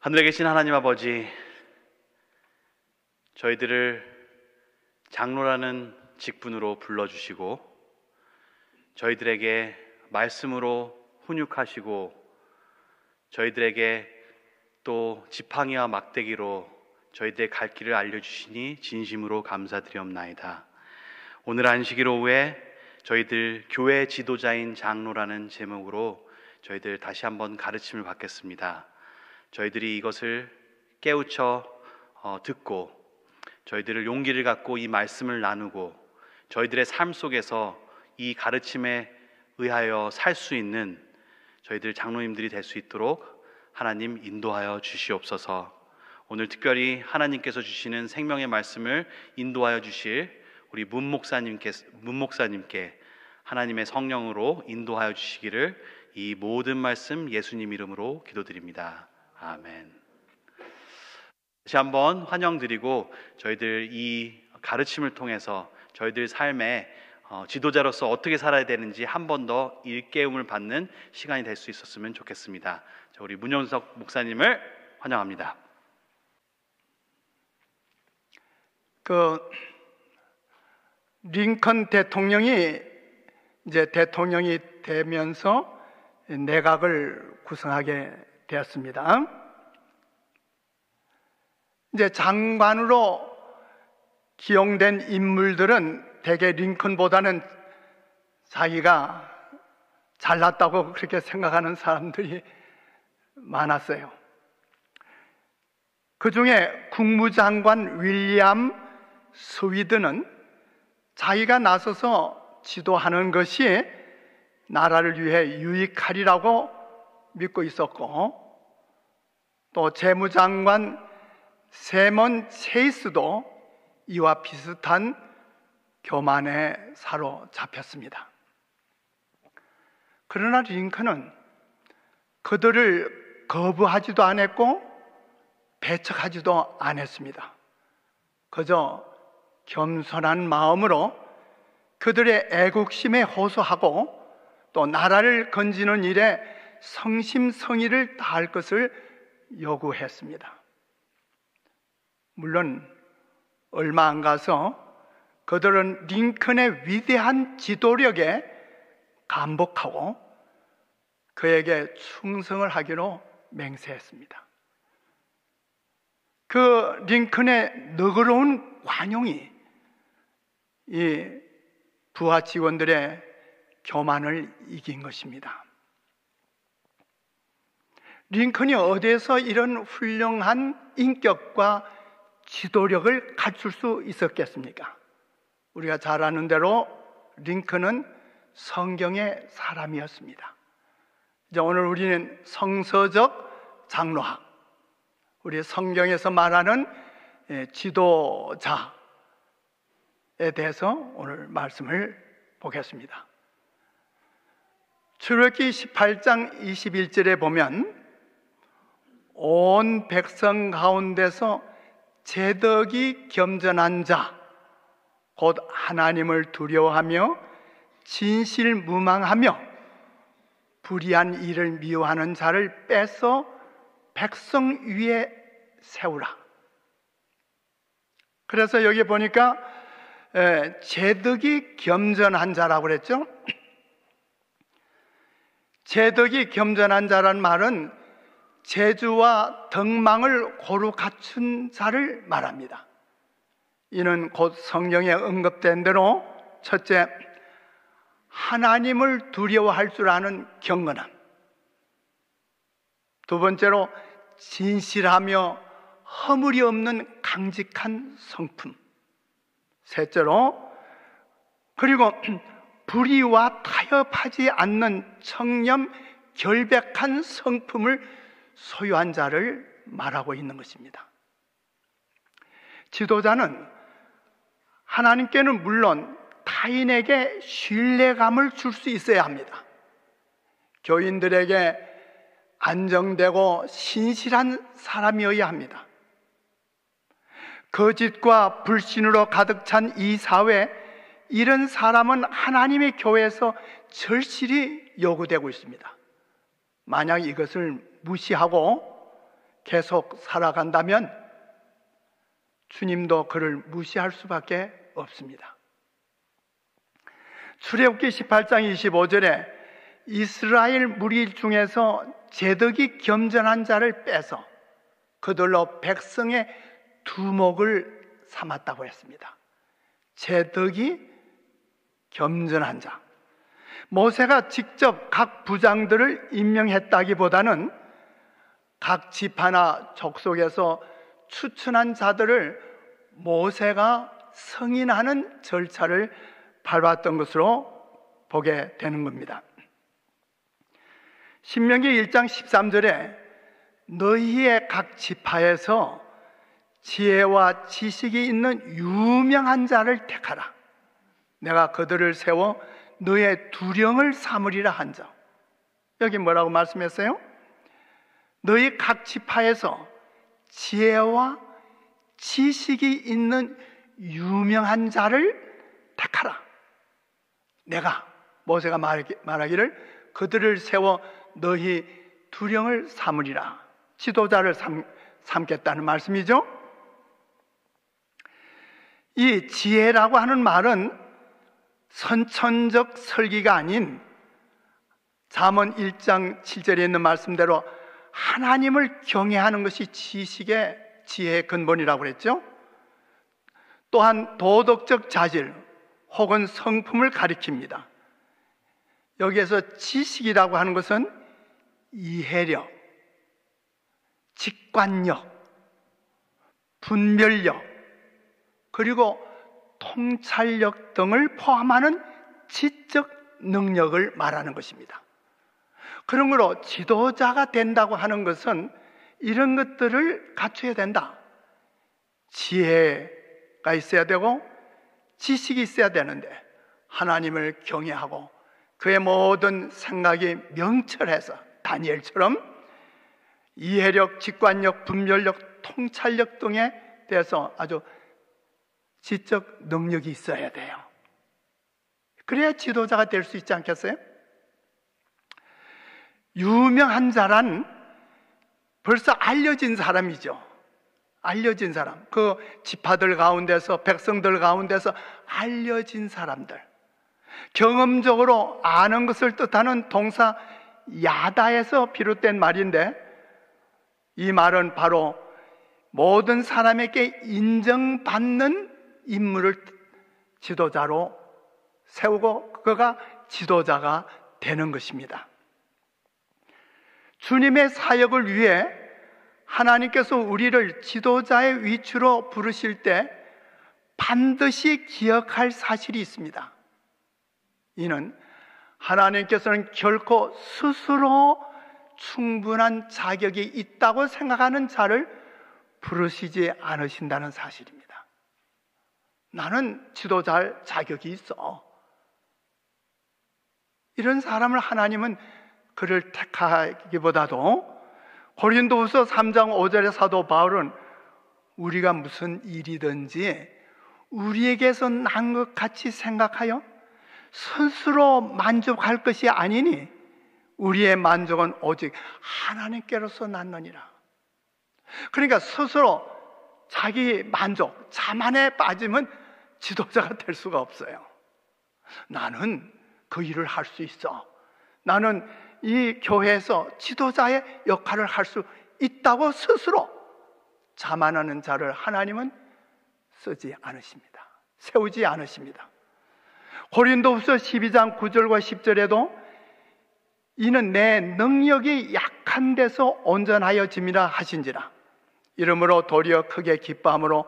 하늘에 계신 하나님 아버지, 저희들을 장로라는 직분으로 불러주시고 저희들에게 말씀으로 훈육하시고 저희들에게 또 지팡이와 막대기로 저희들의 갈 길을 알려주시니 진심으로 감사드리옵나이다. 오늘 안식일 오후에 저희들 교회 지도자인 장로라는 제목으로 저희들 다시 한번 가르침을 받겠습니다. 저희들이 이것을 깨우쳐 듣고 저희들을 용기를 갖고 이 말씀을 나누고 저희들의 삶 속에서 이 가르침에 의하여 살 수 있는 저희들 장로님들이 될 수 있도록 하나님 인도하여 주시옵소서. 오늘 특별히 하나님께서 주시는 생명의 말씀을 인도하여 주실 우리 문 목사님께 하나님의 성령으로 인도하여 주시기를 이 모든 말씀 예수님 이름으로 기도드립니다. 아멘. 다시 한번 환영드리고 저희들 이 가르침을 통해서 저희들 삶에 지도자로서 어떻게 살아야 되는지 한 번 더 일깨움을 받는 시간이 될 수 있었으면 좋겠습니다. 자, 우리 문영석 목사님을 환영합니다. 링컨 대통령이 이제 대통령이 되면서 내각을 구성하게 되었습니다. 이제 장관으로 기용된 인물들은 대개 링컨보다는 자기가 잘났다고 그렇게 생각하는 사람들이 많았어요. 그 중에 국무장관 윌리엄 스위드는 자기가 나서서 지도하는 것이 나라를 위해 유익하리라고 믿고 있었고, 또 재무장관 세먼 체이스도 이와 비슷한 교만에 사로잡혔습니다. 그러나 링컨은 그들을 거부하지도 않았고 배척하지도 않았습니다. 그저 겸손한 마음으로 그들의 애국심에 호소하고 또 나라를 건지는 일에 성심성의를 다할 것을 요구했습니다. 물론 얼마 안 가서 그들은 링컨의 위대한 지도력에 감복하고 그에게 충성을 하기로 맹세했습니다. 그 링컨의 너그러운 관용이 이 부하 직원들의 교만을 이긴 것입니다. 링컨이 어디에서 이런 훌륭한 인격과 지도력을 갖출 수 있었겠습니까? 우리가 잘 아는 대로 링컨은 성경의 사람이었습니다. 이제 오늘 우리는 성서적 장로학, 우리 성경에서 말하는 지도자에 대해서 오늘 말씀을 보겠습니다. 출애굽기 18장 21절에 보면 온 백성 가운데서 제덕이 겸전한 자, 곧 하나님을 두려워하며 진실무망하며 불의한 일을 미워하는 자를 빼서 백성 위에 세우라. 그래서 여기 보니까 제덕이 겸전한 자라고 그랬죠. 제덕이 겸전한 자란 말은 재주와 덕망을 고루 갖춘 자를 말합니다. 이는 곧 성경에 언급된 대로 첫째, 하나님을 두려워할 줄 아는 경건함, 두 번째로 진실하며 허물이 없는 강직한 성품, 셋째로 그리고 불의와 타협하지 않는 청렴 결백한 성품을 소유한 자를 말하고 있는 것입니다. 지도자는 하나님께는 물론 타인에게 신뢰감을 줄 수 있어야 합니다. 교인들에게 안정되고 신실한 사람이어야 합니다. 거짓과 불신으로 가득 찬 이 사회, 이런 사람은 하나님의 교회에서 절실히 요구되고 있습니다. 만약 이것을 무시하고 계속 살아간다면 주님도 그를 무시할 수밖에 없습니다. 출애굽기 18장 25절에 이스라엘 무리 중에서 제덕이 겸전한 자를 빼서 그들로 백성의 두목을 삼았다고 했습니다. 제덕이 겸전한 자. 모세가 직접 각 부장들을 임명했다기보다는 각 지파나 족속에서 추천한 자들을 모세가 승인하는 절차를 밟았던 것으로 보게 되는 겁니다. 신명기 1장 13절에 너희의 각 지파에서 지혜와 지식이 있는 유명한 자를 택하라. 내가 그들을 세워 너의 두령을 삼으리라 한 자. 여기 뭐라고 말씀했어요? 너희 각 지파에서 지혜와 지식이 있는 유명한 자를 택하라. 내가 모세가 말하기를 그들을 세워 너희 두령을 삼으리라. 지도자를 삼겠다는 말씀이죠. 이 지혜라고 하는 말은 선천적 설기가 아닌 잠언 1장 7절에 있는 말씀대로 하나님을 경외하는 것이 지식의 지혜의 근본이라고 그랬죠. 또한 도덕적 자질 혹은 성품을 가리킵니다. 여기에서 지식이라고 하는 것은 이해력, 직관력, 분별력, 그리고 통찰력 등을 포함하는 지적 능력을 말하는 것입니다. 그러므로 지도자가 된다고 하는 것은 이런 것들을 갖춰야 된다. 지혜가 있어야 되고 지식이 있어야 되는데 하나님을 경외하고 그의 모든 생각이 명철해서 다니엘처럼 이해력, 직관력, 분별력, 통찰력 등에 대해서 아주 지적 능력이 있어야 돼요. 그래야 지도자가 될 수 있지 않겠어요? 유명한 자란 벌써 알려진 사람이죠. 알려진 사람, 그 지파들 가운데서, 백성들 가운데서 알려진 사람들, 경험적으로 아는 것을 뜻하는 동사 야다에서 비롯된 말인데, 이 말은 바로 모든 사람에게 인정받는 인물을 지도자로 세우고 그가 지도자가 되는 것입니다. 주님의 사역을 위해 하나님께서 우리를 지도자의 위치로 부르실 때 반드시 기억할 사실이 있습니다. 이는 하나님께서는 결코 스스로 충분한 자격이 있다고 생각하는 자를 부르시지 않으신다는 사실입니다. 나는 지도자할 자격이 있어. 이런 사람을 하나님은 그를 택하기보다도 고린도후서 3장 5절의 사도 바울은 우리가 무슨 일이든지 우리에게서 난 것 같이 생각하여 스스로 만족할 것이 아니니 우리의 만족은 오직 하나님께로서 났느니라. 그러니까 스스로 자기 만족, 자만에 빠지면 지도자가 될 수가 없어요. 나는 그 일을 할 수 있어. 나는 이 교회에서 지도자의 역할을 할 수 있다고 스스로 자만하는 자를 하나님은 쓰지 않으십니다. 세우지 않으십니다. 고린도후서 12장 9절과 10절에도 이는 내 능력이 약한 데서 온전하여짐이라 하신지라. 이러므로 도리어 크게 기뻐함으로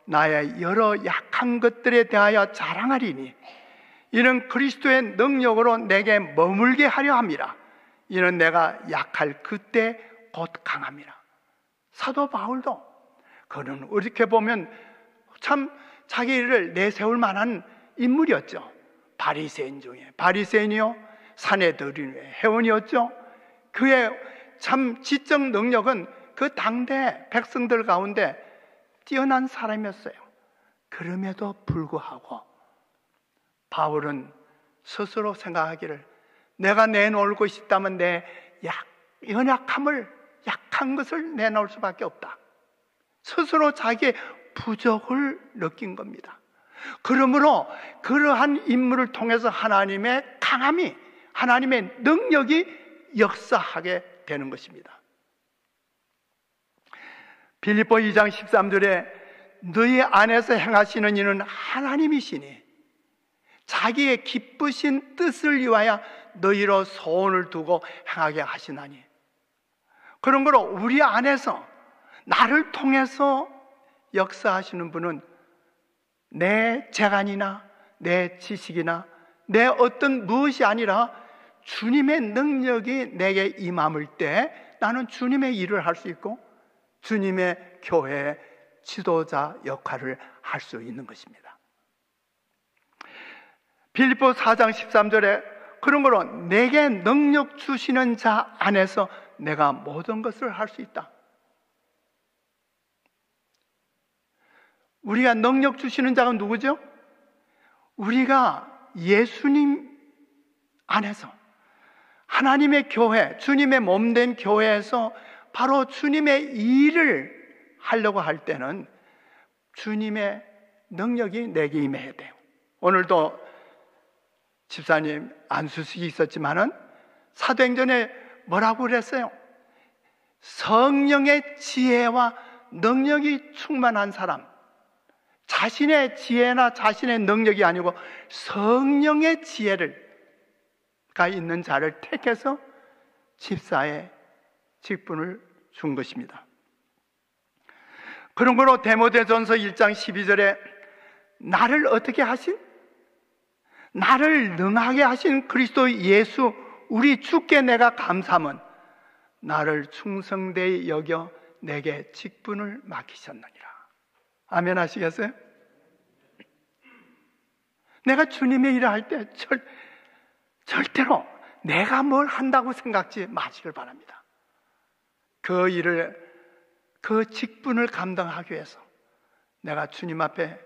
나의 여러 약한 것들에 대하여 자랑하리니 이는 그리스도의 능력으로 내게 머물게 하려 함이라. 이는 내가 약할 그때 곧 강함이라. 사도 바울도 그는 이렇게 보면 참 자기를 내세울 만한 인물이었죠. 바리새인 중에 바리새인이요 사내들인 회원이었죠. 그의 참 지적 능력은 그 당대 백성들 가운데 뛰어난 사람이었어요. 그럼에도 불구하고 바울은 스스로 생각하기를 내가 내놓을 것이 있다면 내 연약함을, 약한 약한 것을 내놓을 수밖에 없다. 스스로 자기의 부족을 느낀 겁니다. 그러므로 그러한 인물을 통해서 하나님의 강함이, 하나님의 능력이 역사하게 되는 것입니다. 빌립보 2장 13절에 너희 안에서 행하시는 이는 하나님이시니 자기의 기쁘신 뜻을 위하여 너희로 소원을 두고 행하게 하시나니, 그런 거로 우리 안에서 나를 통해서 역사하시는 분은 내 재간이나 내 지식이나 내 어떤 무엇이 아니라 주님의 능력이 내게 임함을 때 나는 주님의 일을 할 수 있고 주님의 교회의 지도자 역할을 할 수 있는 것입니다. 빌립보 4장 13절에 그런 거로 내게 능력 주시는 자 안에서 내가 모든 것을 할 수 있다. 우리가 능력 주시는 자가 누구죠? 우리가 예수님 안에서 하나님의 교회, 주님의 몸된 교회에서 바로 주님의 일을 하려고 할 때는 주님의 능력이 내게 임해야 돼요. 오늘도 집사님 안수식이 있었지만은 사도행전에 뭐라고 그랬어요? 성령의 지혜와 능력이 충만한 사람, 자신의 지혜나 자신의 능력이 아니고 성령의 지혜가 있는 자를 택해서 집사의 직분을 준 것입니다. 그런 거로 디모데전서 1장 12절에 나를 어떻게 하신? 나를 능하게 하신 그리스도 예수 우리 주께 내가 감사함은 나를 충성되이 여겨 내게 직분을 맡기셨느니라. 아멘 하시겠어요? 내가 주님의 일을 할 때 절대로 내가 뭘 한다고 생각지 마시길 바랍니다. 그 일을, 그 직분을 감당하기 위해서 내가 주님 앞에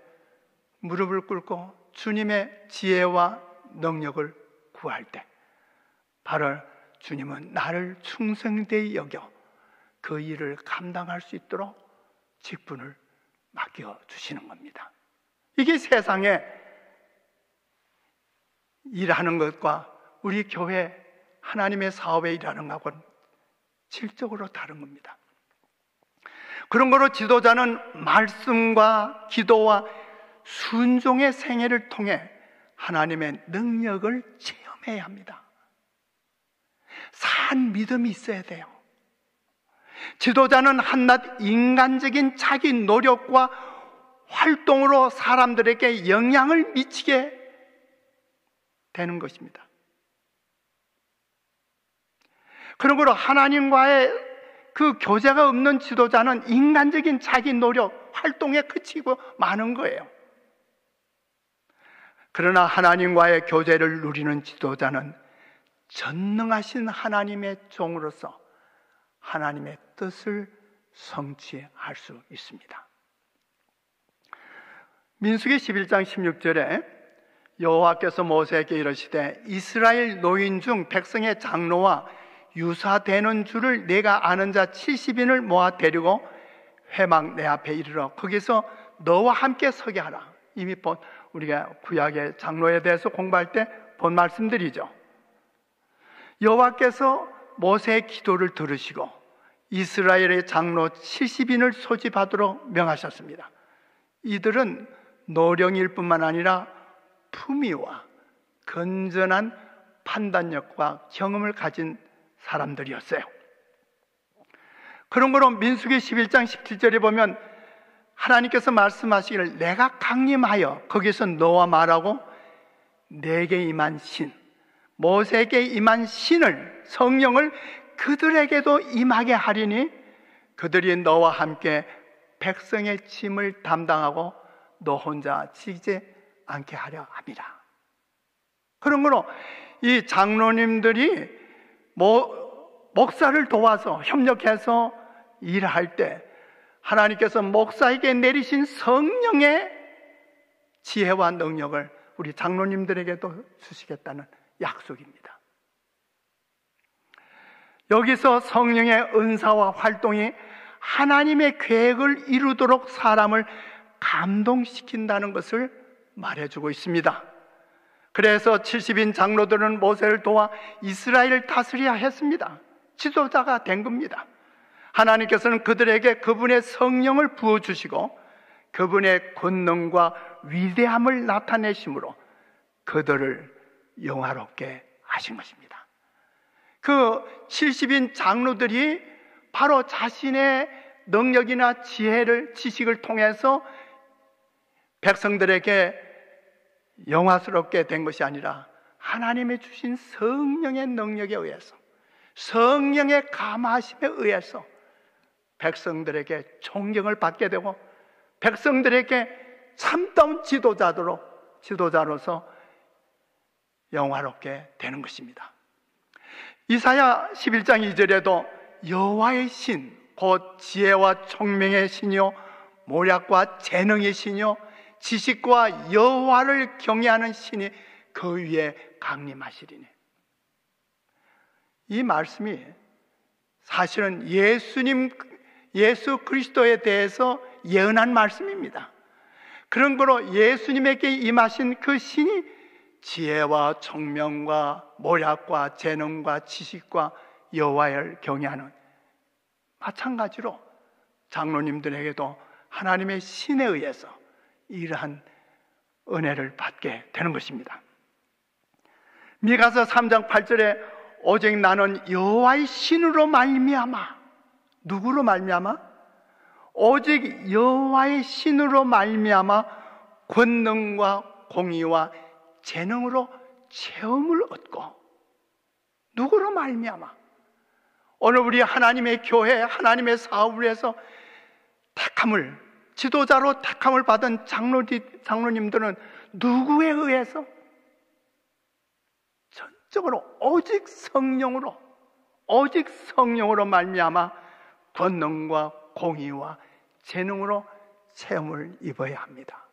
무릎을 꿇고 주님의 지혜와 능력을 구할 때 바로 주님은 나를 충성되이 여겨 그 일을 감당할 수 있도록 직분을 맡겨주시는 겁니다. 이게 세상에 일하는 것과 우리 교회 하나님의 사업에 일하는 것과는 질적으로 다른 겁니다. 그런 거로 지도자는 말씀과 기도와 순종의 생애를 통해 하나님의 능력을 체험해야 합니다. 산 믿음이 있어야 돼요. 지도자는 한낱 인간적인 자기 노력과 활동으로 사람들에게 영향을 미치게 되는 것입니다. 그러므로 하나님과의 그 교제가 없는 지도자는 인간적인 자기 노력, 활동에 그치고 마는 거예요. 그러나 하나님과의 교제를 누리는 지도자는 전능하신 하나님의 종으로서 하나님의 뜻을 성취할 수 있습니다. 민수기 11장 16절에 여호와께서 모세에게 이르시되 이스라엘 노인 중 백성의 장로와 유사되는 줄을 내가 아는 자 70인을 모아 데리고 회막 내 앞에 이르러 거기서 너와 함께 서게 하라. 이미 우리가 구약의 장로에 대해서 공부할 때 본 말씀들이죠. 여호와께서 모세의 기도를 들으시고 이스라엘의 장로 70인을 소집하도록 명하셨습니다. 이들은 노령일 뿐만 아니라 품위와 건전한 판단력과 경험을 가진 사람들이었어요. 그런 거로 민수기 11장 17절에 보면 하나님께서 말씀하시기를 내가 강림하여 거기서 너와 말하고 내게 임한 신, 모세에게 임한 신을, 성령을 그들에게도 임하게 하리니 그들이 너와 함께 백성의 짐을 담당하고 너 혼자 지지 않게 하려 함이라. 그런 거로 이 장로님들이 목사를 도와서 협력해서 일할 때 하나님께서 목사에게 내리신 성령의 지혜와 능력을 우리 장로님들에게도 주시겠다는 약속입니다. 여기서 성령의 은사와 활동이 하나님의 계획을 이루도록 사람을 감동시킨다는 것을 말해주고 있습니다. 그래서 70인 장로들은 모세를 도와 이스라엘을 다스려야 했습니다. 지도자가 된 겁니다. 하나님께서는 그들에게 그분의 성령을 부어주시고 그분의 권능과 위대함을 나타내심으로 그들을 영화롭게 하신 것입니다. 그 70인 장로들이 바로 자신의 능력이나 지식을 통해서 백성들에게 영화스럽게 된 것이 아니라 하나님의 주신 성령의 능력에 의해서, 성령의 감화심에 의해서 백성들에게 존경을 받게 되고 백성들에게 참다운 지도자로서 영화롭게 되는 것입니다. 이사야 11장 2절에도 여호와의 신, 곧 지혜와 총명의 신이요 모략과 재능의 신이요 지식과 여호와를 경외하는 신이 그 위에 강림하시리니. 이 말씀이 사실은 예수 그리스도에 대해서 예언한 말씀입니다. 그런 거로 예수님에게 임하신 그 신이 지혜와 총명과 모략과 재능과 지식과 여호와를 경외하는, 마찬가지로 장로님들에게도 하나님의 신에 의해서 이러한 은혜를 받게 되는 것입니다. 미가서 3장 8절에 오직 나는 여호와의 신으로 말미암아, 누구로 말미암아? 오직 여호와의 신으로 말미암아 권능과 공의와 재능으로 체험을 얻고. 누구로 말미암아? 오늘 우리 하나님의 교회, 하나님의 사업을 위해서 지도자로 택함을 받은 장로님들은 누구에 의해서? 전적으로 오직 성령으로 말미암아 권능과 공의와 재능으로 체험을 입어야 합니다.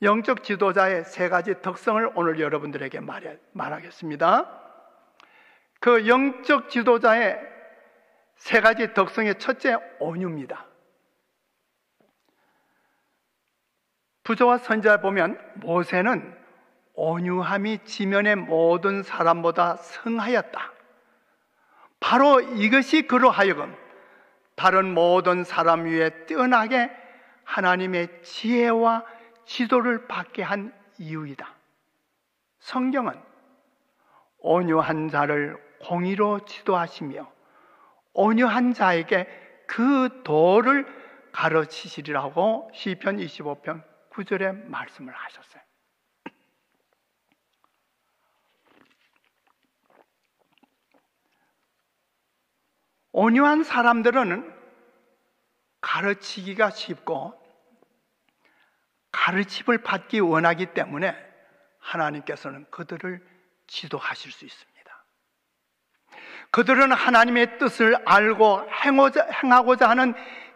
영적 지도자의 세 가지 특성을 오늘 여러분들에게 말하겠습니다. 그 영적 지도자의 세 가지 특성의 첫째, 온유입니다. 부조와 선지자를 보면 모세는 온유함이 지면의 모든 사람보다 성하였다. 바로 이것이 그로 하여금 다른 모든 사람 위에 뛰어나게 하나님의 지혜와 지도를 받게 한 이유이다. 성경은 온유한 자를 공의로 지도하시며 온유한 자에게 그 도를 가르치시리라고 시편 25편 9절에 말씀을 하셨어요. 온유한 사람들은 가르치기가 쉽고 가르침을 받기 원하기 때문에 하나님께서는 그들을 지도하실 수 있습니다. 그들은 하나님의 뜻을 알고 행하고자 하는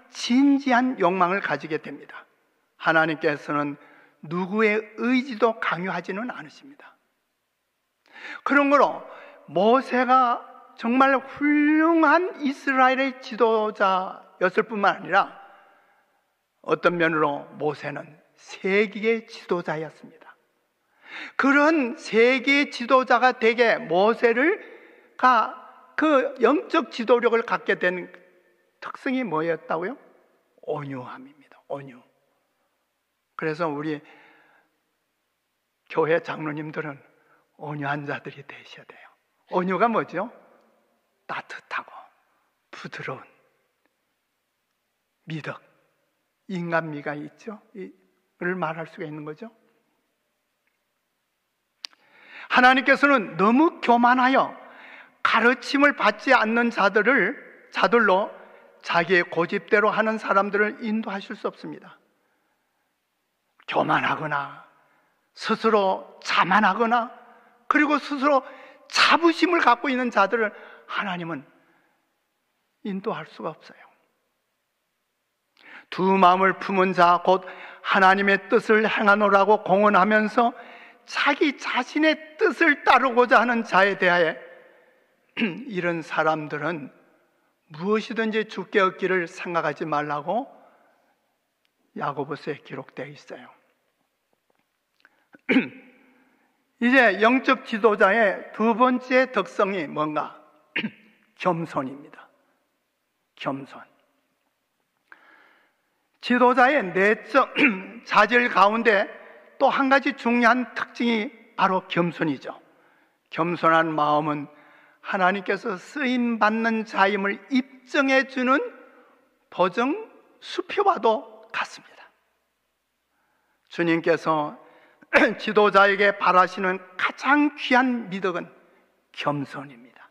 진지한 욕망을 가지게 됩니다. 하나님께서는 누구의 의지도 강요하지는 않으십니다. 그런 거로 모세가 정말 훌륭한 이스라엘의 지도자였을 뿐만 아니라 어떤 면으로 모세는 세계의 지도자였습니다. 그런 세계의 지도자가 되게 그 영적 지도력을 갖게 된 특성이 뭐였다고요? 온유함입니다. 온유. 그래서 우리 교회 장로님들은 온유한 자들이 되셔야 돼요. 온유가 뭐죠? 따뜻하고 부드러운 미덕, 인간미가 있죠. 이를 말할 수가 있는 거죠. 하나님께서는 너무 교만하여 가르침을 받지 않는 자들로 자기의 고집대로 하는 사람들을 인도하실 수 없습니다. 교만하거나 스스로 자만하거나 그리고 스스로 자부심을 갖고 있는 자들을 하나님은 인도할 수가 없어요. 두 마음을 품은 자, 곧 하나님의 뜻을 행하노라고 공언하면서 자기 자신의 뜻을 따르고자 하는 자에 대하여 이런 사람들은 무엇이든지 주께 얻기를 생각하지 말라고 야고보서에 기록되어 있어요. 이제 영적 지도자의 두 번째 특성이 뭔가? 겸손입니다. 겸손. 지도자의 내적 자질 가운데 또 한 가지 중요한 특징이 바로 겸손이죠. 겸손한 마음은 하나님께서 쓰임받는 자임을 입증해 주는 보증 수표와도 같습니다. 주님께서 지도자에게 바라시는 가장 귀한 미덕은 겸손입니다.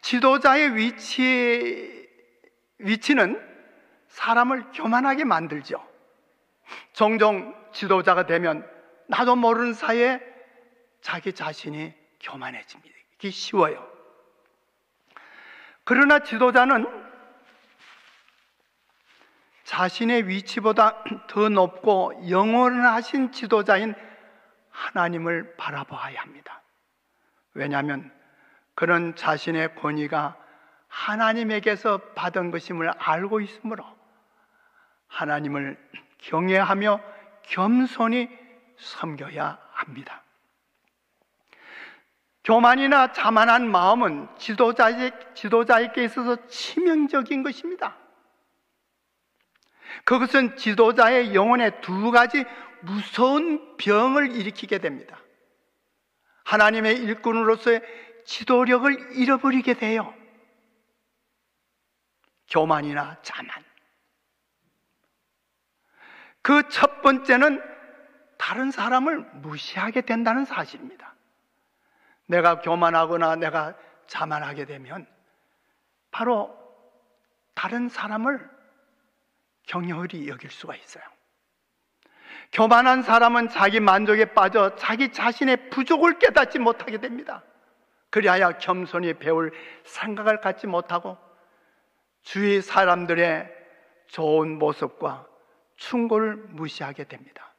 지도자의 위치는 사람을 교만하게 만들죠. 종종 지도자가 되면 나도 모르는 사이에 자기 자신이 교만해집니다. 이게 쉬워요. 그러나 지도자는 자신의 위치보다 더 높고 영원하신 지도자인 하나님을 바라보아야 합니다. 왜냐하면 그는 자신의 권위가 하나님에게서 받은 것임을 알고 있으므로 하나님을 경외하며 겸손히 섬겨야 합니다. 교만이나 자만한 마음은 지도자에게 있어서 치명적인 것입니다. 그것은 지도자의 영혼에 두 가지 무서운 병을 일으키게 됩니다. 하나님의 일꾼으로서의 지도력을 잃어버리게 돼요. 교만이나 자만. 그 첫 번째는 다른 사람을 무시하게 된다는 사실입니다. 내가 교만하거나 내가 자만하게 되면 바로 다른 사람을 경홀히 여길 수가 있어요. 교만한 사람은 자기 만족에 빠져 자기 자신의 부족을 깨닫지 못하게 됩니다. 그리하여 겸손히 배울 생각을 갖지 못하고 주위 사람들의 좋은 모습과 충고를 무시하게 됩니다.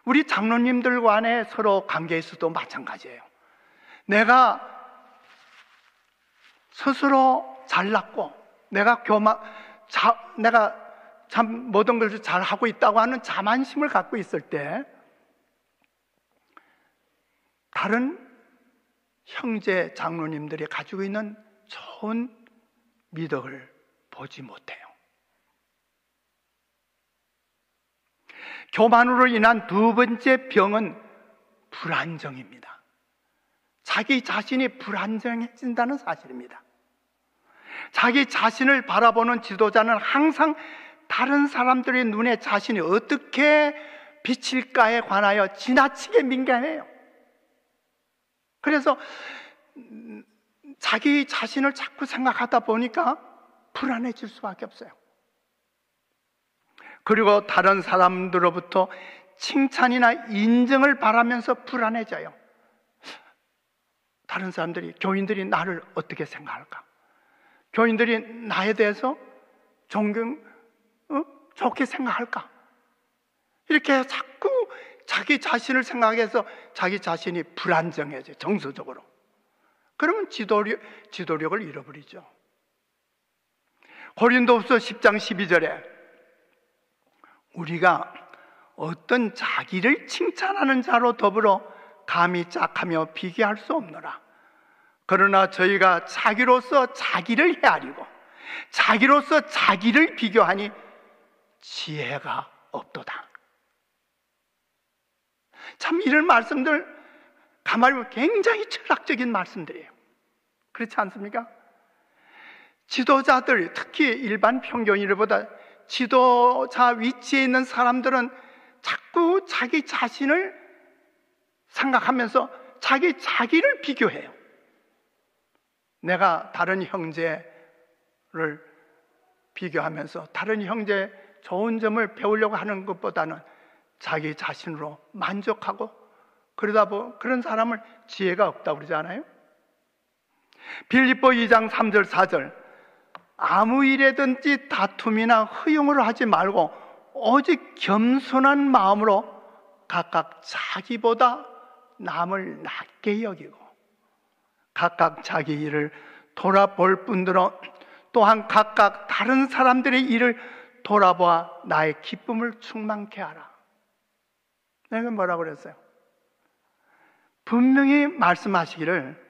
우리 장로님들 간에 서로 관계에서도 마찬가지예요. 내가 스스로 잘났고 내가 참 모든 것을 잘하고 있다고 하는 자만심을 갖고 있을 때 다른 형제 장로님들이 가지고 있는 좋은 미덕을 보지 못해요. 교만으로 인한 두 번째 병은 불안정입니다. 자기 자신이 불안정해진다는 사실입니다. 자기 자신을 바라보는 지도자는 항상 다른 사람들의 눈에 자신이 어떻게 비칠까에 관하여 지나치게 민감해요. 그래서 자기 자신을 자꾸 생각하다 보니까 불안해질 수밖에 없어요. 그리고 다른 사람들로부터 칭찬이나 인정을 바라면서 불안해져요. 다른 사람들이, 교인들이 나를 어떻게 생각할까? 교인들이 나에 대해서 좋게 생각할까? 이렇게 자꾸 자기 자신을 생각해서 자기 자신이 불안정해져요. 정서적으로. 그러면 지도력을 잃어버리죠. 고린도후서 10장 12절에 우리가 어떤 자기를 칭찬하는 자로 더불어 감히 짝하며 비교할 수 없노라. 그러나 저희가 자기로서 자기를 헤아리고 자기로서 자기를 비교하니 지혜가 없도다. 참 이런 말씀들 가만히 보면 굉장히 철학적인 말씀들이에요. 그렇지 않습니까? 지도자들, 특히 일반 평균인들보다 지도자 위치에 있는 사람들은 자꾸 자기 자신을 생각하면서 자기를 비교해요. 내가 다른 형제를 비교하면서 다른 형제의 좋은 점을 배우려고 하는 것보다는 자기 자신으로 만족하고 그런 사람을 지혜가 없다고 그러잖아요. 빌립보 2장 3절 4절 아무 일에든지 다툼이나 허용을 하지 말고 오직 겸손한 마음으로 각각 자기보다 남을 낮게 여기고 각각 자기 일을 돌아볼 뿐더러 또한 각각 다른 사람들의 일을 돌아보아 나의 기쁨을 충만케 하라. 내가 뭐라고 그랬어요? 분명히 말씀하시기를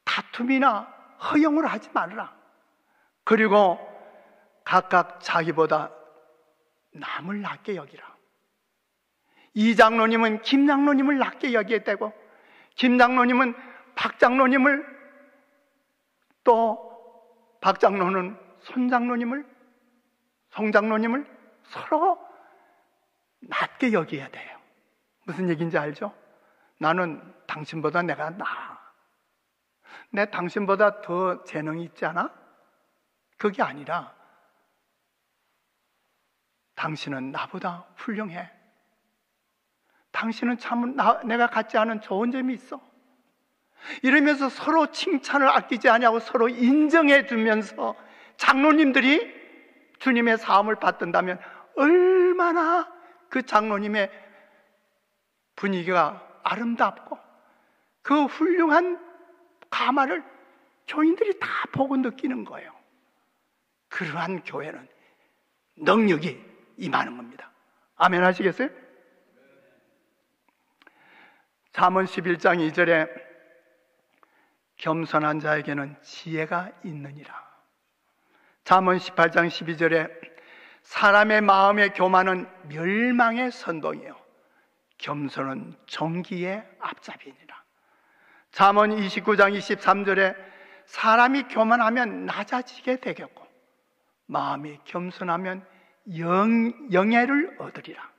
다툼이나 허용을 하지 말아라. 그리고 각각 자기보다 남을 낮게 여기라. 이 장로님은 김 장로님을 낮게 여기게 되고, 김 장로님은 박 장로님을, 또 박 장로는 손 장로님을, 송 장로님을 서로 낮게 여겨야 돼요. 무슨 얘기인지 알죠? 나는 당신보다 내가 나아. 내 당신보다 더 재능이 있지 않아? 그게 아니라 당신은 나보다 훌륭해. 당신은 참 내가 갖지 않은 좋은 점이 있어. 이러면서 서로 칭찬을 아끼지 아니하고 서로 인정해 주면서 장로님들이 주님의 사함을 받든다면 얼마나 그 장로님의 분위기가 아름답고 그 훌륭한 가마를 교인들이 다 보고 느끼는 거예요. 그러한 교회는 능력이 임하는 겁니다. 아멘 하시겠어요? 잠언 11장 2절에 겸손한 자에게는 지혜가 있느니라. 잠언 18장 12절에 사람의 마음의 교만은 멸망의 선동이요 겸손은 존귀의 앞잡이니라. 잠언 29장 23절에 사람이 교만하면 낮아지게 되겠고 마음이 겸손하면 영예를 얻으리라.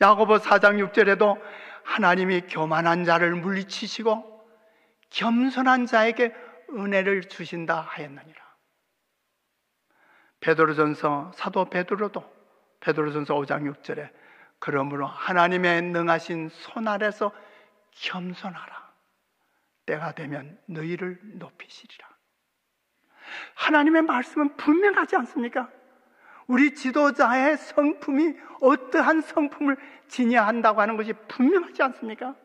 야고보 4장 6절에도 하나님이 교만한 자를 물리치시고 겸손한 자에게 은혜를 주신다 하였느니라. 베드로전서 사도 베드로도 베드로전서 5장 6절에 그러므로 하나님의 능하신 손 아래서 겸손하라. 때가 되면 너희를 높이시리라. 하나님의 말씀은 분명하지 않습니까? 우리 지도자의 성품이 어떠한 성품을 지녀야 한다고 하는 것이 분명하지 않습니까?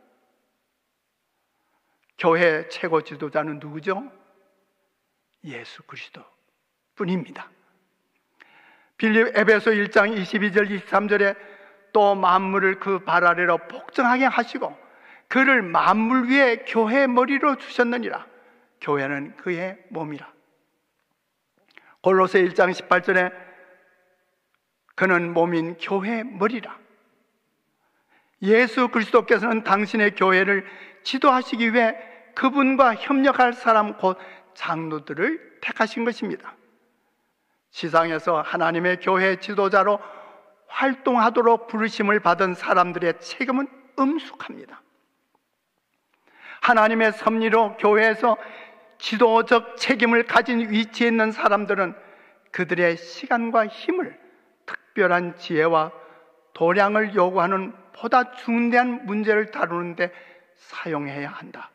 교회 최고 지도자는 누구죠? 예수 그리스도 뿐입니다. 에베소 1장 22절 23절에 또 만물을 그 발 아래로 복종하게 하시고 그를 만물 위에 교회 머리로 주셨느니라. 교회는 그의 몸이라. 골로새 1장 18절에 그는 몸인 교회 머리라. 예수 그리스도께서는 당신의 교회를 지도하시기 위해 그분과 협력할 사람 곧 장로들을 택하신 것입니다. 지상에서 하나님의 교회 지도자로 활동하도록 부르심을 받은 사람들의 책임은 엄숙합니다. 하나님의 섭리로 교회에서 지도적 책임을 가진 위치에 있는 사람들은 그들의 시간과 힘을 특별한 지혜와 도량을 요구하는 보다 중대한 문제를 다루는데 사용해야 한다.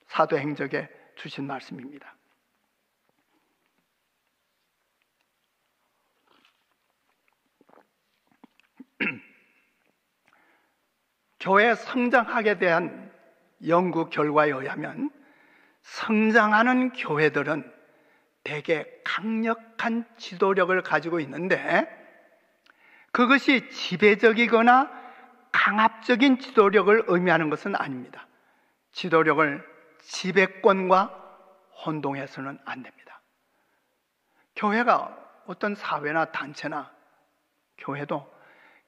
사도행적에 주신 말씀입니다. 교회 성장하게 대한 연구 결과에 의하면 성장하는 교회들은 대개 강력한 지도력을 가지고 있는데 그것이 지배적이거나 강압적인 지도력을 의미하는 것은 아닙니다. 지도력을 지배권과 혼동해서는 안 됩니다. 교회가 어떤 사회나 단체나 교회도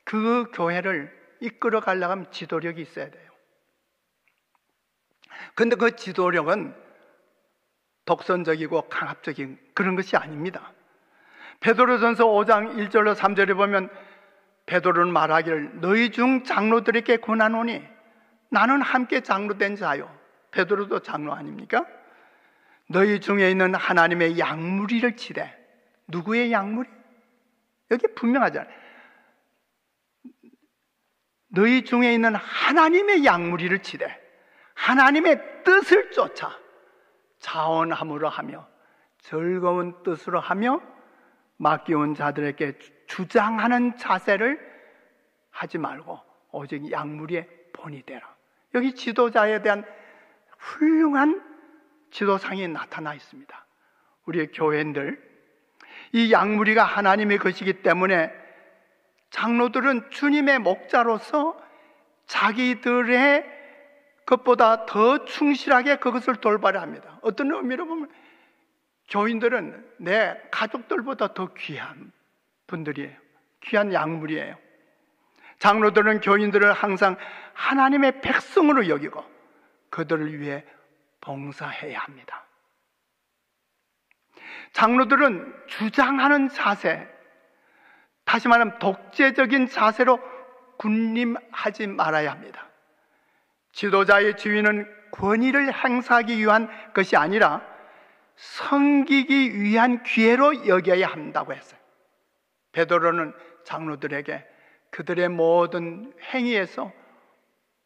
그 교회를 이끌어 가려고 하면 지도력이 있어야 돼요. 그런데 그 지도력은 독선적이고 강압적인 그런 것이 아닙니다. 베드로전서 5장 1절로 3절에 보면 베드로는 말하기를 너희 중 장로들에게 권하노니 나는 함께 장로된 자요. 베드로도 장로 아닙니까? 너희 중에 있는 하나님의 양무리를 치되. 누구의 양무리? 여기 분명하잖아요. 너희 중에 있는 하나님의 양무리를 치되 하나님의 뜻을 쫓아 자원함으로 하며 즐거운 뜻으로 하며 맡겨온 자들에게 주장하는 자세를 하지 말고 오직 약무리의 본이 되라. 여기 지도자에 대한 훌륭한 지도상이 나타나 있습니다. 우리의 교회인들, 이 약무리가 하나님의 것이기 때문에 장로들은 주님의 목자로서 자기들의 것보다 더 충실하게 그것을 돌봐야 합니다. 어떤 의미로 보면 교인들은 내 가족들보다 더 귀한 분들이에요. 귀한 약물이에요. 장로들은 교인들을 항상 하나님의 백성으로 여기고 그들을 위해 봉사해야 합니다. 장로들은 주장하는 자세, 다시 말하면 독재적인 자세로 군림하지 말아야 합니다. 지도자의 지위는 권위를 행사하기 위한 것이 아니라 섬기기 위한 기회로 여겨야 한다고 했어요. 베드로는 장로들에게 그들의 모든 행위에서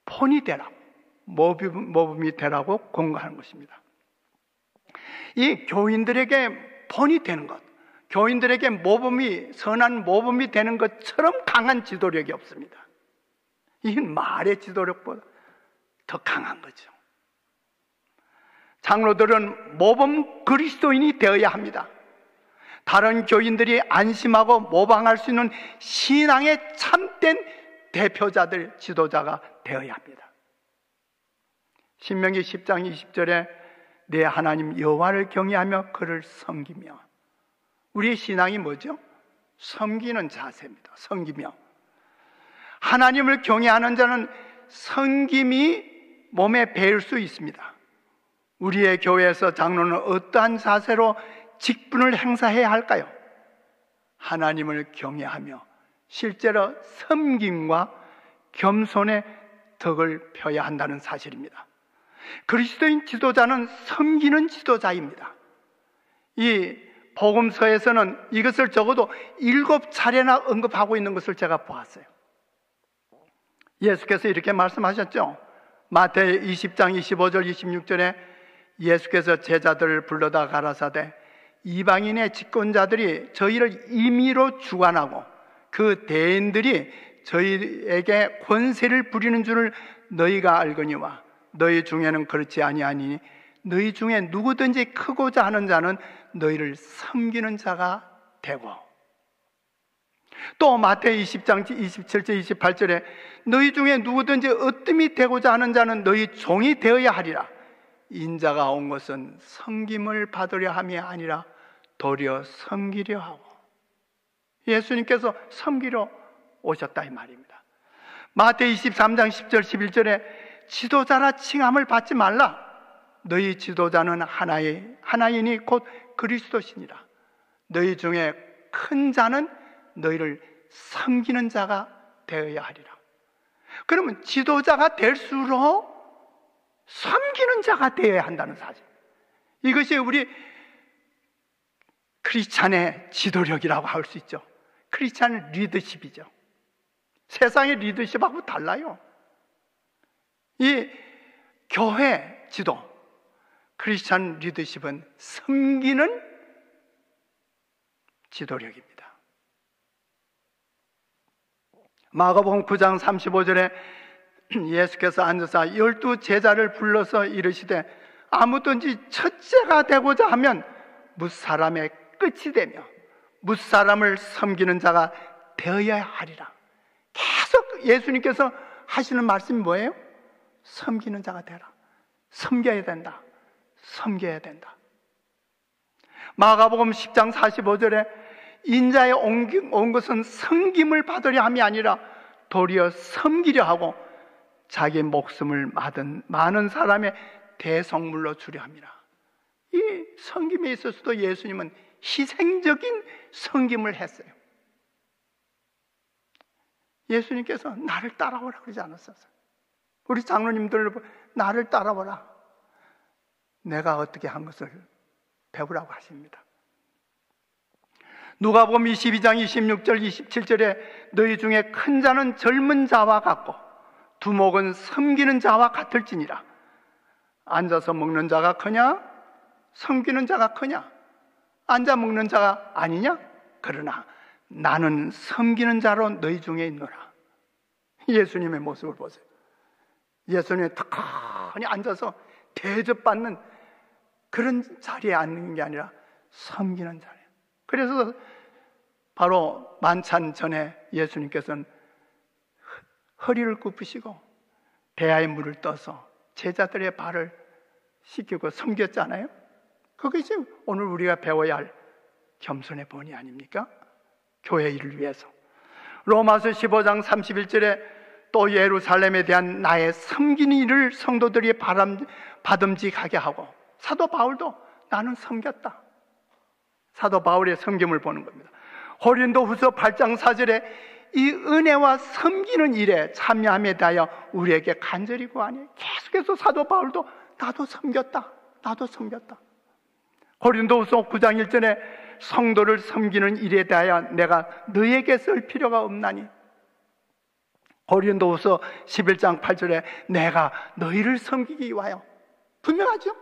본이 되라고, 모범이 되라고 공고하는 것입니다. 이 교인들에게 본이 되는 것, 교인들에게 모범이, 선한 모범이 되는 것처럼 강한 지도력이 없습니다. 이 말의 지도력보다 더 강한 거죠. 장로들은 모범 그리스도인이 되어야 합니다. 다른 교인들이 안심하고 모방할 수 있는 신앙의 참된 대표자들, 지도자가 되어야 합니다. 신명기 10장 20절에 내 하나님 여호와를 경외하며 그를 섬기며, 우리의 신앙이 뭐죠? 섬기는 자세입니다. 섬기며. 하나님을 경외하는 자는 섬김이 몸에 배일 수 있습니다. 우리의 교회에서 장로는 어떠한 자세로 직분을 행사해야 할까요? 하나님을 경외하며 실제로 섬김과 겸손의 덕을 펴야 한다는 사실입니다. 그리스도인 지도자는 섬기는 지도자입니다. 이 복음서에서는 이것을 적어도 7차례나 언급하고 있는 것을 제가 보았어요. 예수께서 이렇게 말씀하셨죠. 마태의 20장 25절 26절에 예수께서 제자들을 불러다 가라사대 이방인의 집권자들이 저희를 임의로 주관하고 그 대인들이 저희에게 권세를 부리는 줄을 너희가 알거니와 너희 중에는 그렇지 아니하니 너희 중에 누구든지 크고자 하는 자는 너희를 섬기는 자가 되고, 또 마태 20장 27절 28절에 너희 중에 누구든지 으뜸이 되고자 하는 자는 너희 종이 되어야 하리라. 인자가 온 것은 섬김을 받으려 함이 아니라 도리어 섬기려 하고, 예수님께서 섬기러 오셨다 이 말입니다. 마태 23장 10절 11절에 지도자라 칭함을 받지 말라. 너희 지도자는 하나이니 곧 그리스도시니라. 너희 중에 큰 자는 너희를 섬기는 자가 되어야 하리라. 그러면 지도자가 될수록 섬기는 자가 되어야 한다는 사실, 이것이 우리 크리스찬의 지도력이라고 할 수 있죠. 크리스찬 리더십이죠. 세상의 리더십하고 달라요. 이 교회 지도, 크리스찬 리더십은 섬기는 지도력입니다. 마가복음 9장 35절에 예수께서 앉아서 12 제자를 불러서 이르시되 아무든지 첫째가 되고자 하면 뭇사람의 끝이 되며 뭇사람을 섬기는 자가 되어야 하리라. 계속 예수님께서 하시는 말씀이 뭐예요? 섬기는 자가 되라. 섬겨야 된다. 섬겨야 된다. 마가복음 10장 45절에 인자에 온 것은 섬김을 받으려 함이 아니라 도리어 섬기려 하고 자기 목숨을 많은 사람의 대성물로 주려 함이라. 이 섬김에 있어서도 예수님은 희생적인 섬김을 했어요. 예수님께서 나를 따라오라 그러지 않았어요. 우리 장로님들 나를 따라오라. 내가 어떻게 한 것을 배우라고 하십니다. 누가복음 22장 26절 27절에 너희 중에 큰 자는 젊은 자와 같고 두목은 섬기는 자와 같을지니라. 앉아서 먹는 자가 크냐? 섬기는 자가 크냐? 앉아 먹는 자가 아니냐? 그러나 나는 섬기는 자로 너희 중에 있노라. 예수님의 모습을 보세요. 예수님이 탁하니 앉아서 대접받는 그런 자리에 앉는 게 아니라 섬기는 자리예요. 그래서 바로 만찬 전에 예수님께서는 허리를 굽으시고 대야에 물을 떠서 제자들의 발을 씻기고 섬겼잖아요. 그것이 오늘 우리가 배워야 할 겸손의 본이 아닙니까? 교회 일을 위해서. 로마서 15장 31절에 또 예루살렘에 대한 나의 섬기는 일을 성도들이 받음직하게 하고, 사도 바울도 나는 섬겼다. 사도 바울의 섬김을 보는 겁니다. 고린도후서 8장 4절에 이 은혜와 섬기는 일에 참여함에 대하여 우리에게 간절히 구하니, 계속해서 사도 바울도 나도 섬겼다. 나도 섬겼다. 고린도후서 9장 1절에 성도를 섬기는 일에 대하여 내가 너에게 쓸 필요가 없나니, 고린도후서 11장 8절에 내가 너희를 섬기기 위하여, 분명하죠?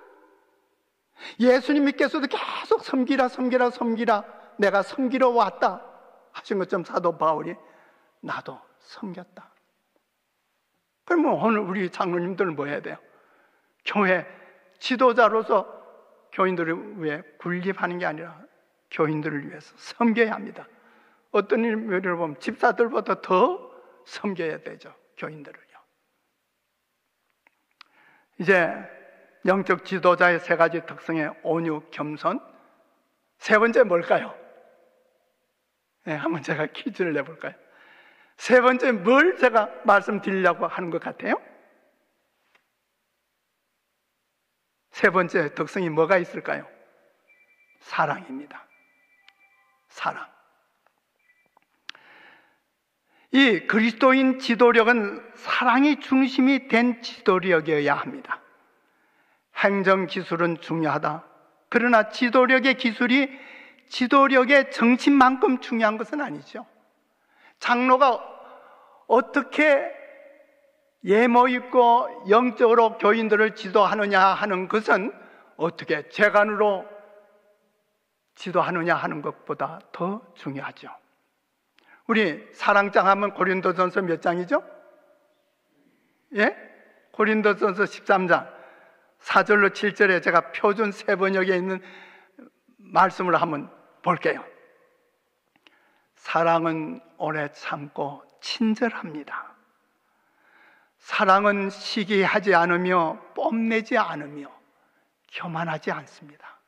예수님께서도 계속 섬기라 섬기라 섬기라, 내가 섬기러 왔다 하신 것처럼 사도 바울이 나도 섬겼다. 그러면 오늘 우리 장로님들은 뭐 해야 돼요? 교회 지도자로서 교인들을 위해 군립하는 게 아니라 교인들을 위해서 섬겨야 합니다. 어떤 의미로 보면 집사들보다 더 섬겨야 되죠, 교인들을요. 이제 영적 지도자의 세 가지 특성의 온유, 겸손. 세 번째 뭘까요? 네, 한번 제가 퀴즈를 내볼까요? 세 번째 뭘 제가 말씀드리려고 하는 것 같아요? 세 번째 특성이 뭐가 있을까요? 사랑입니다. 사랑. 이 그리스도인 지도력은 사랑이 중심이 된 지도력이어야 합니다. 행정 기술은 중요하다. 그러나 지도력의 기술이 지도력의 정신만큼 중요한 것은 아니죠. 장로가 어떻게 예모 있고 영적으로 교인들을 지도하느냐 하는 것은 어떻게 재간으로 지도하느냐 하는 것보다 더 중요하죠. 우리 사랑장 하면 고린도전서 몇 장이죠? 예? 고린도전서 13장 4절로 7절에 제가 표준 세번역에 있는 말씀을 한번 볼게요. 사랑은 오래 참고 친절합니다. 사랑은 시기하지 않으며 뽐내지 않으며 교만하지 않습니다.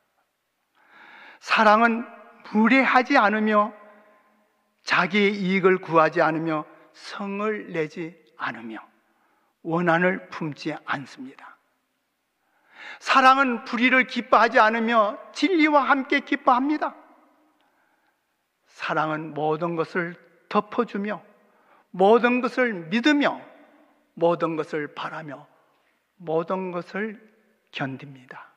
사랑은 무례하지 않으며 자기의 이익을 구하지 않으며 성을 내지 않으며 원한을 품지 않습니다. 사랑은 불의를 기뻐하지 않으며 진리와 함께 기뻐합니다. 사랑은 모든 것을 덮어주며 모든 것을 믿으며 모든 것을 바라며 모든 것을 견딥니다.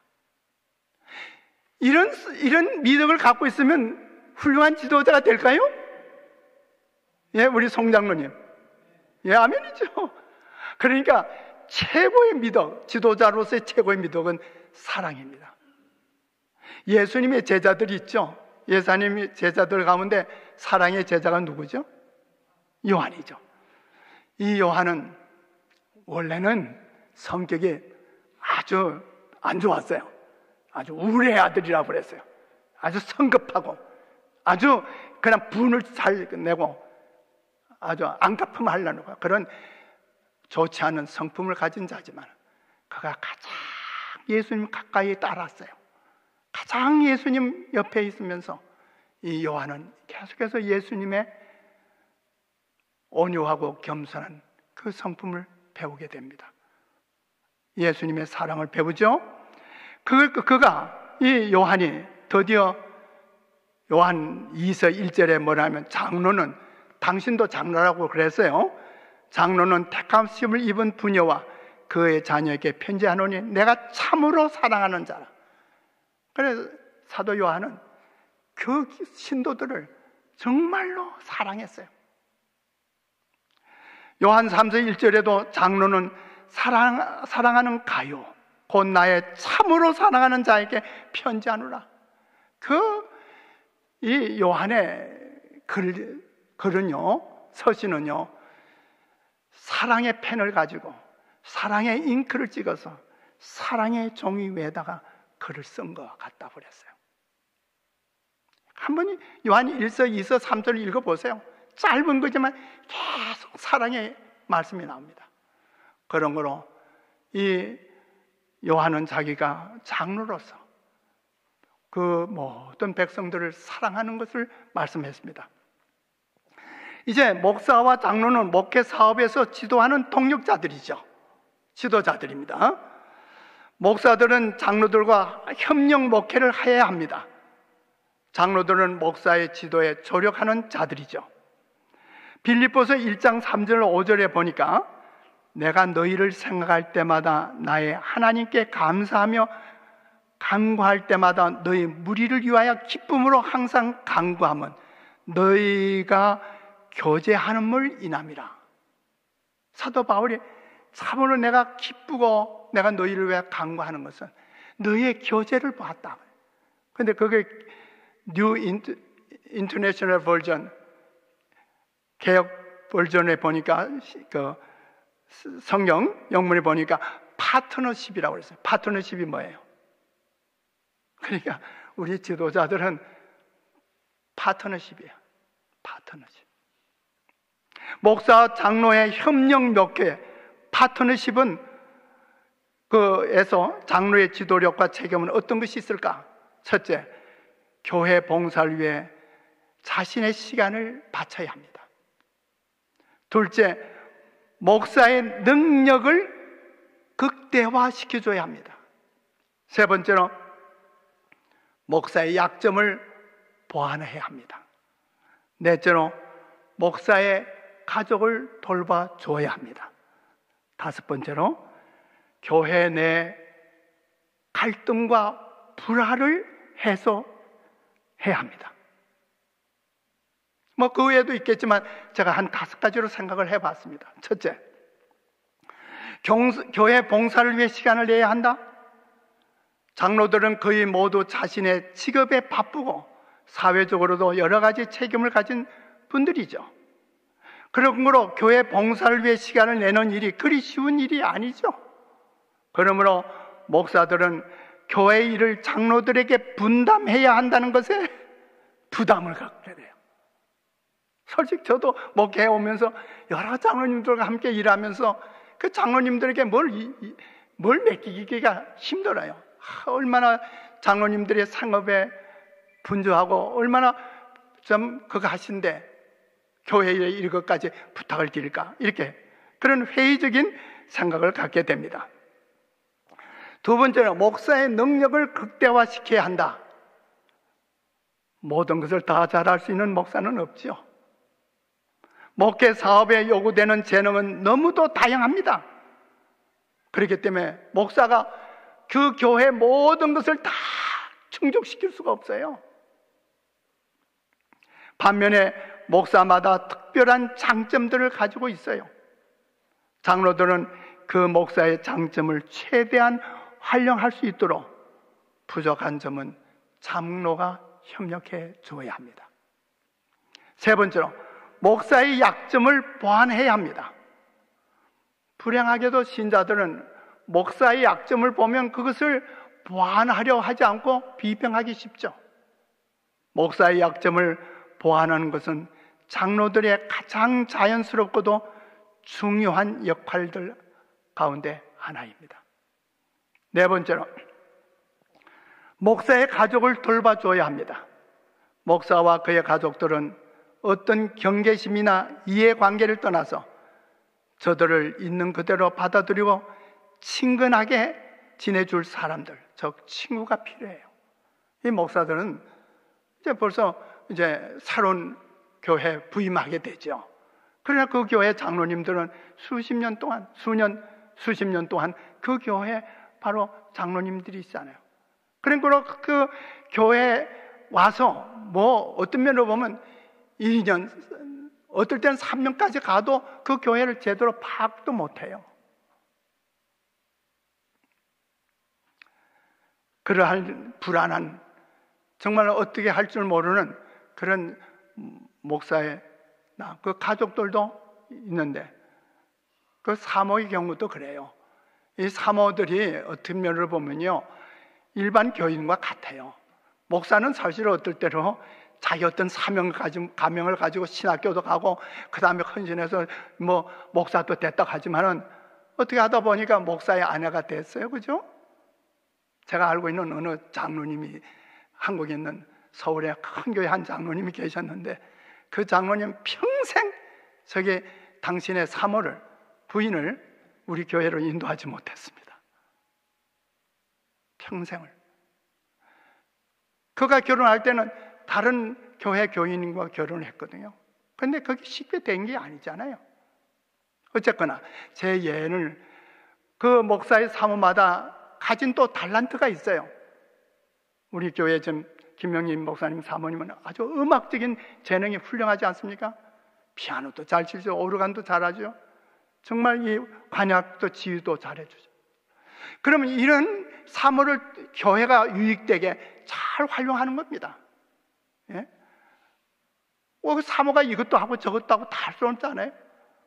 이런 미덕을 갖고 있으면 훌륭한 지도자가 될까요? 예, 우리 송장로님. 예, 아멘이죠. 그러니까 최고의 미덕, 지도자로서의 최고의 미덕은 사랑입니다. 예수님의 제자들이 있죠. 예수님의 제자들 가운데 사랑의 제자가 누구죠? 요한이죠. 이 요한은 원래는 성격이 아주 안 좋았어요. 아주 우울의 아들이라고 그랬어요. 아주 성급하고 아주 그냥 분을 잘 내고 아주 안갚음 하려는 거야. 그런 좋지 않은 성품을 가진 자지만 그가 가장 예수님 가까이 따랐어요. 가장 예수님 옆에 있으면서 이 요한은 계속해서 예수님의 온유하고 겸손한 그 성품을 배우게 됩니다. 예수님의 사랑을 배우죠. 그가 이 요한이 드디어 요한 2서 1절에 뭐라면 장로는 당신도 장로라고 그랬어요. 장로는 택함심을 입은 부녀와 그의 자녀에게 편지하노니 내가 참으로 사랑하는 자라. 그래서 사도 요한은 그 신도들을 정말로 사랑했어요. 요한 3서 1절에도 장로는 사랑하는 가요 곧 나의 참으로 사랑하는 자에게 편지하노라. 이 요한의 글은요, 서신은요, 사랑의 펜을 가지고 사랑의 잉크를 찍어서 사랑의 종이 위에다가 글을 쓴 것 같다 그랬어요. 한번 요한 1서, 2서, 3서를 읽어보세요. 짧은 거지만 계속 사랑의 말씀이 나옵니다. 그런 거로 이 요한은 자기가 장로로서 그 모든 백성들을 사랑하는 것을 말씀했습니다. 이제 목사와 장로는 목회 사업에서 지도하는 동력자들이죠. 지도자들입니다. 목사들은 장로들과 협력 목회를 해야 합니다. 장로들은 목사의 지도에 조력하는 자들이죠. 빌립보서 1장 3절 5절에 보니까 내가 너희를 생각할 때마다 나의 하나님께 감사하며 간구할 때마다 너희 무리를 위하여 기쁨으로 항상 간구함은 너희가 교제하는 인함이라. 사도 바울이 참으로 내가 기쁘고 내가 너희를 위해 간구하는 것은 너희의 교제를 보았다. 그런데 그게 뉴 인터내셔널 버전, 개혁 버전에 보니까 그 성경 영문에 보니까 파트너십이라고 그랬어요. 파트너십이 뭐예요? 그러니까 우리 지도자들은 파트너십이에요. 파트너십. 목사 장로의 협력 목회 파트너십은 그에서 장로의 지도력과 책임은 어떤 것이 있을까? 첫째, 교회 봉사를 위해 자신의 시간을 바쳐야 합니다. 둘째, 목사의 능력을 극대화시켜줘야 합니다. 세 번째로, 목사의 약점을 보완해야 합니다. 넷째로, 목사의 가족을 돌봐줘야 합니다. 다섯 번째로, 교회 내 갈등과 불화를 해소해야 합니다. 그 외에도 있겠지만 제가 한 5가지로 생각을 해봤습니다. 첫째, 교회 봉사를 위해 시간을 내야 한다. 장로들은 거의 모두 자신의 직업에 바쁘고 사회적으로도 여러 가지 책임을 가진 분들이죠. 그러므로 교회 봉사를 위해 시간을 내는 일이 그리 쉬운 일이 아니죠. 그러므로 목사들은 교회 일을 장로들에게 분담해야 한다는 것에 부담을 갖게 돼요. 솔직히 저도 목회에 오면서 여러 장로님들과 함께 일하면서 그 장로님들에게 뭘 맡기기가 힘들어요. 얼마나 장로님들의 상업에 분주하고 얼마나 좀 그거 하신데 교회에 이것까지 부탁을 드릴까, 이렇게 그런 회의적인 생각을 갖게 됩니다. 두 번째는 목사의 능력을 극대화시켜야 한다. 모든 것을 다 잘할 수 있는 목사는 없죠. 목회 사업에 요구되는 재능은 너무도 다양합니다. 그렇기 때문에 목사가 그 교회 모든 것을 다 충족시킬 수가 없어요. 반면에 목사마다 특별한 장점들을 가지고 있어요. 장로들은 그 목사의 장점을 최대한 활용할 수 있도록 부족한 점은 장로가 협력해 줘야 합니다. 세 번째로, 목사의 약점을 보완해야 합니다. 불행하게도 신자들은 목사의 약점을 보면 그것을 보완하려 하지 않고 비평하기 쉽죠. 목사의 약점을 보완하는 것은 장로들의 가장 자연스럽고도 중요한 역할들 가운데 하나입니다. 네 번째로, 목사의 가족을 돌봐줘야 합니다. 목사와 그의 가족들은 어떤 경계심이나 이해관계를 떠나서 저들을 있는 그대로 받아들이고 친근하게 지내줄 사람들, 즉 친구가 필요해요. 이 목사들은 이제 벌써 새로운 교회 부임하게 되죠. 그러나 그 교회 장로님들은 수십 년 동안 그 교회 바로 장로님들이 있잖아요. 그러니까 그 교회에 와서 어떤 면으로 보면 2년, 어떨 때는 3년까지 가도 그 교회를 제대로 파악도 못해요. 그러한 불안한, 정말 어떻게 할 줄 모르는 그런 목사의 그 가족들도 있는데, 그 사모의 경우도 그래요. 이 사모들이 어떤 면을 보면요, 일반 교인과 같아요. 목사는 사실 어떨 때로 자기 어떤 가명을 가지고 신학교도 가고 그 다음에 헌신해서 뭐 목사도 됐다 하지만은 어떻게 하다 보니까 목사의 아내가 됐어요. 그죠? 제가 알고 있는 어느 장로님이, 한국에 있는 서울의 큰 교회 한 장로님이 계셨는데, 그 장로님 평생 저게 당신의 사모를, 부인을 우리 교회로 인도하지 못했습니다. 평생을. 그가 결혼할 때는 다른 교회 교인과 결혼을 했거든요. 근데 그게 쉽게 된 게 아니잖아요. 어쨌거나 제 예는 그 목사의 사모마다 가진 또 달란트가 있어요. 우리 교회 좀 김명림 목사님 사모님은 아주 음악적인 재능이 훌륭하지 않습니까? 피아노도 잘 치죠. 오르간도 잘하죠. 정말 이 관악도 지휘도 잘해주죠. 그러면 이런 사모를 교회가 유익되게 잘 활용하는 겁니다. 예? 그 사모가 이것도 하고 저것도 하고 다 할 수 없잖아요.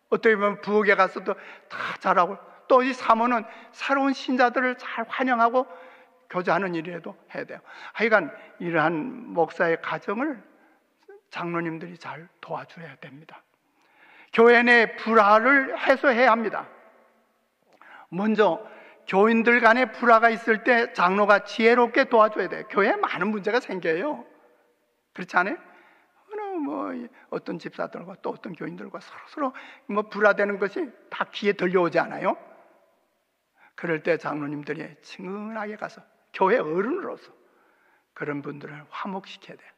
어떻게 보면 부엌에 가서도 다 잘하고, 또 이 사모는 새로운 신자들을 잘 환영하고 교제하는 일이라도 해야 돼요. 하여간 이러한 목사의 가정을 장로님들이 잘 도와줘야 됩니다. 교회 내 불화를 해소해야 합니다. 먼저 교인들 간에 불화가 있을 때 장로가 지혜롭게 도와줘야 돼요. 교회에 많은 문제가 생겨요. 그렇지 않아요? 뭐 어떤 집사들과 또 어떤 교인들과 서로 뭐 불화되는 것이 다 귀에 들려오지 않아요? 그럴 때 장로님들이 친근하게 가서 교회 어른으로서 그런 분들을 화목시켜야 돼요.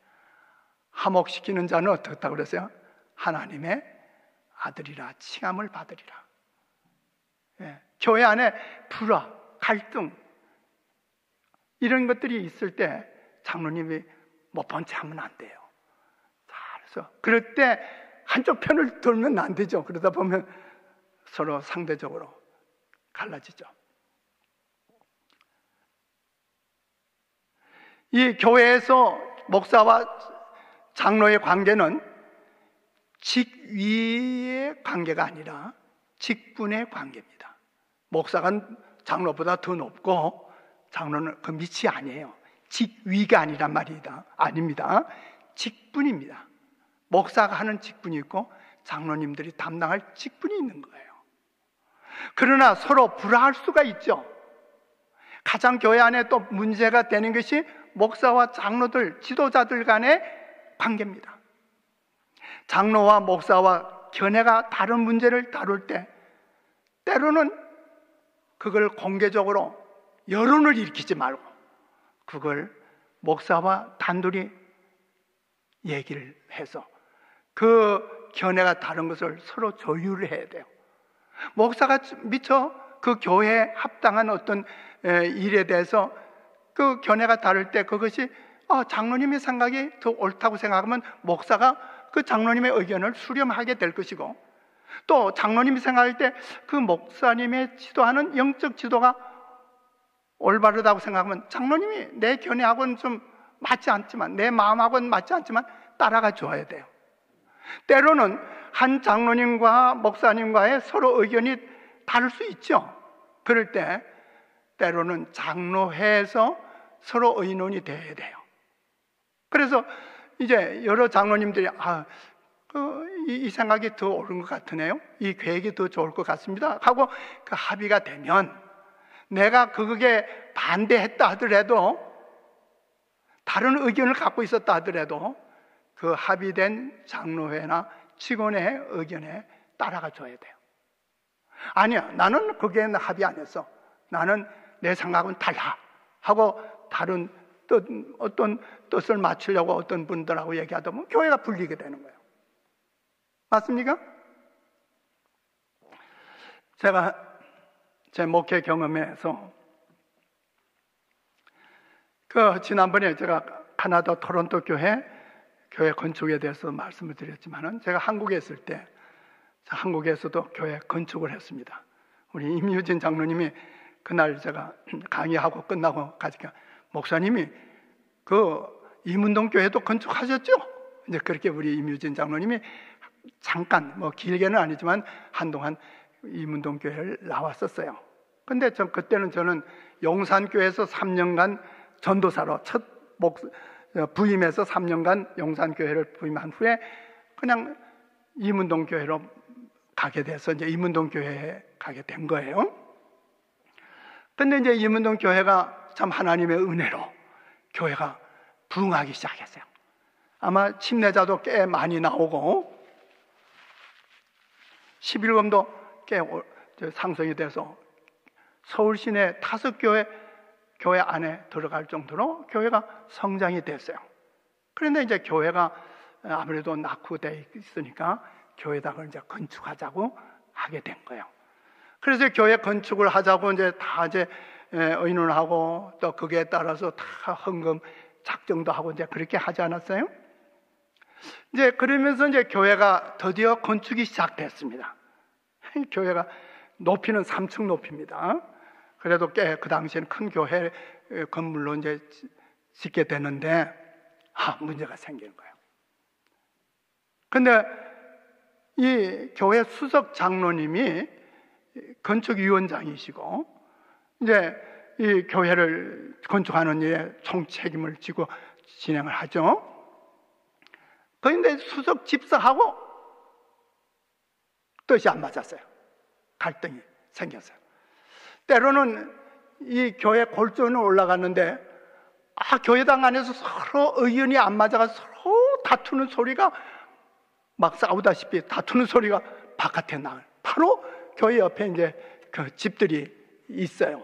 화목시키는 자는 어떻다고 그랬어요? 하나님의 아들이라 칭함을 받으리라. 예. 교회 안에 불화, 갈등 이런 것들이 있을 때 장로님이 못 본 체 하면 안 돼요. 그래서 그럴 때 한쪽 편을 들면 안 되죠. 그러다 보면 서로 상대적으로 갈라지죠. 이 교회에서 목사와 장로의 관계는 직위의 관계가 아니라 직분의 관계입니다. 목사가 장로보다 더 높고 장로는 그 밑이 아니에요. 직위가 아니란 말이다. 아닙니다. 직분입니다. 목사가 하는 직분이 있고 장로님들이 담당할 직분이 있는 거예요. 그러나 서로 불화할 수가 있죠. 가장 교회 안에 또 문제가 되는 것이 목사와 장로들, 지도자들 간의 관계입니다. 장로와 목사와 견해가 다른 문제를 다룰 때 때로는 그걸 공개적으로 여론을 일으키지 말고 그걸 목사와 단둘이 얘기를 해서 그 견해가 다른 것을 서로 조율을 해야 돼요. 목사가 미처 그 교회에 합당한 어떤 일에 대해서 그 견해가 다를 때 그것이 장로님의 생각이 더 옳다고 생각하면 목사가 그 장로님의 의견을 수렴하게 될 것이고, 또 장로님이 생각할 때 그 목사님의 지도하는 영적 지도가 올바르다고 생각하면 장로님이 내 견해하고는 좀 맞지 않지만, 내 마음하고는 맞지 않지만 따라가 줘야 돼요. 때로는 한 장로님과 목사님과의 서로 의견이 다를 수 있죠. 그럴 때 때로는 장로회에서 서로 의논이 돼야 돼요. 그래서 이제 여러 장로님들이 이 생각이 더 옳은 것 같으네요, 이 계획이 더 좋을 것 같습니다 하고 그 합의가 되면, 내가 그게 반대했다 하더라도, 다른 의견을 갖고 있었다 하더라도 그 합의된 장로회나 직원의 의견에 따라가 줘야 돼요. 아니야, 나는 거기에 합의 안 했어, 나는 내 생각은 달라 하고 다른 어떤 뜻을 맞추려고 어떤 분들하고 얘기하다 보면 교회가 불리게 되는 거예요. 맞습니까? 제가 제 목회 경험에서 지난번에 제가 캐나다 토론토 교회 건축에 대해서 말씀을 드렸지만은, 제가 한국에 있을 때 한국에서도 교회 건축을 했습니다. 우리 임유진 장로님이 그날 제가 강의하고 끝나고 가니까, 목사님이 이문동 교회도 건축하셨죠? 이제 그렇게 우리 임유진 장로님이 잠깐, 길게는 아니지만 한동안 이문동 교회를 나왔었어요. 근데 그때는 저는 용산교회에서 3년간 전도사로 부임해서 3년간 용산교회를 부임한 후에 그냥 이문동 교회로 가게 돼서 이제 이문동 교회에 가게 된 거예요. 근데 이제 이문동 교회가 참 하나님의 은혜로 교회가 부흥하기 시작했어요. 아마 침례자도 꽤 많이 나오고 11금도 꽤 상승이 돼서 서울 시내 5교회 교회 안에 들어갈 정도로 교회가 성장이 됐어요. 그런데 이제 교회가 아무래도 낙후돼 있으니까 교회당을 이제 건축하자고 하게 된 거예요. 그래서 교회 건축을 하자고 이제 다 의논하고 또 거기에 따라서 다 헌금 작정도 하고 이제 그렇게 하지 않았어요? 이제 그러면서 이제 교회가 드디어 건축이 시작됐습니다. 교회가 높이는 3층 높이입니다. 그래도 꽤 그 당시에는 큰 교회 건물로 이제 짓게 되는데 문제가 생기는 거예요. 근데 이 교회 수석 장로님이 건축위원장이시고 이제 이 교회를 건축하는 일에 총책임을 지고 진행을 하죠. 그런데 수석 집사하고 뜻이 안 맞았어요. 갈등이 생겼어요. 때로는 이 교회 골조는 올라갔는데 교회당 안에서 서로 의견이 안 맞아서 서로 다투는 소리가 막 싸우다시피 다투는 소리가 바깥에 나요. 바로 교회 옆에 이제 그 집들이 있어요.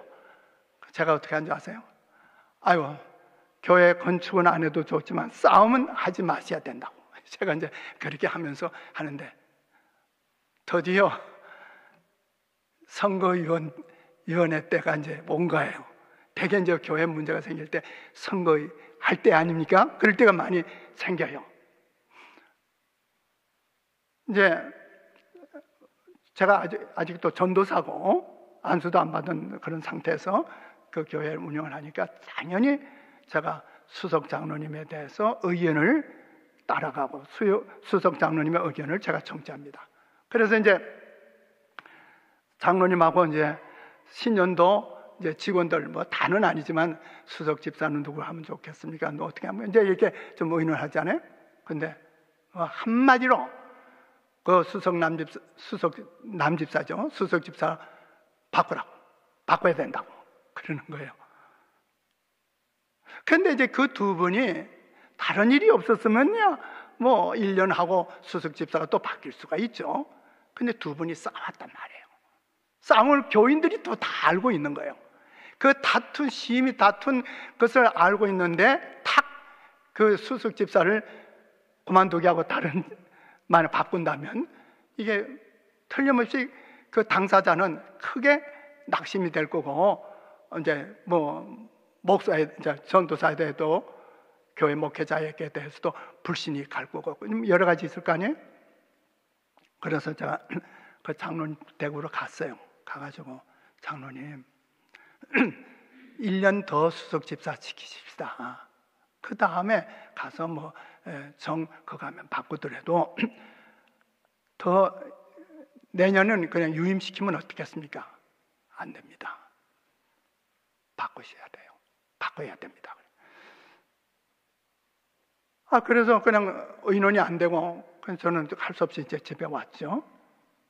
제가 어떻게 하는지 아세요? 아이고, 교회 건축은 안 해도 좋지만 싸움은 하지 마셔야 된다고. 제가 이제 그렇게 하면서 하는데 드디어 선거위원회 때가 이제 온 거예요. 대개 이제 교회 문제가 생길 때 선거할 때 아닙니까? 그럴 때가 많이 생겨요. 이제 제가 아직도 전도사고 안수도 안 받은 그런 상태에서 그 교회를 운영을 하니까 당연히 제가 수석 장로님에 대해서 의견을 따라가고 수석 장로님의 의견을 제가 청취합니다. 그래서 이제 장로님하고 이제 신년도 이제 직원들 뭐 다는 아니지만 수석 집사는 누구 하면 좋겠습니까? 너 어떻게 하면 이제 이렇게 좀 의논을 하잖아요. 근데 한마디로 그 수석 남집사죠. 수석 집사 바꿔야 된다고 그러는 거예요. 근데 이제 그 두 분이 다른 일이 없었으면요, 뭐 1년 하고 수석 집사가 또 바뀔 수가 있죠. 근데 두 분이 싸웠단 말이에요. 싸움을 교인들이 또 다 알고 있는 거예요. 그 심히 다툰 것을 알고 있는데 탁 그 수석 집사를 그만두게 하고 다른 말을 바꾼다면 이게 틀림없이 그 당사자는 크게 낙심이 될 거고 이제 뭐 목사에 이제 전도사에 대해도 교회 목회자에게 대해서도 불신이 갈 거고 여러 가지 있을 거 아니에요? 그래서 제가 그 장로님 댁으로 갔어요. 가가지고 장로님 1년 더 수석 집사 지키십시다. 그 다음에 가서 뭐 그거 하면 바꾸더라도 더 내년은 그냥 유임시키면 어떻겠습니까? 안 됩니다. 바꾸셔야 돼요. 바꿔야 됩니다. 그래서 그냥 의논이 안 되고 저는 할 수 없이 이제 집에 왔죠.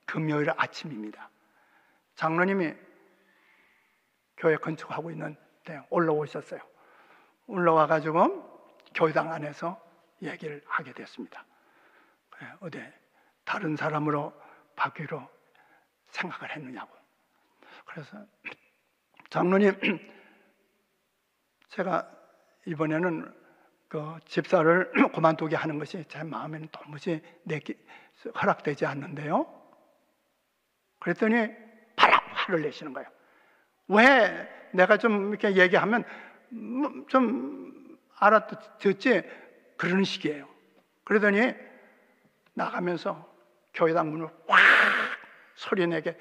금요일 아침입니다. 장로님이 교회 건축하고 있는데 올라오셨어요. 올라와가지고 교회당 안에서 얘기를 하게 됐습니다. 어디 다른 사람으로 바뀌기로 생각을 했느냐고. 그래서 장로님, 제가 이번에는 그 집사를 그만두게 하는 것이 제 마음에는 도무지 허락되지 않는데요. 그랬더니 바로 화를 내시는 거예요. 왜 내가 좀 이렇게 얘기하면 좀 알아듣지 그러는 식이에요. 그러더니 나가면서 교회당 문을 확 소리내게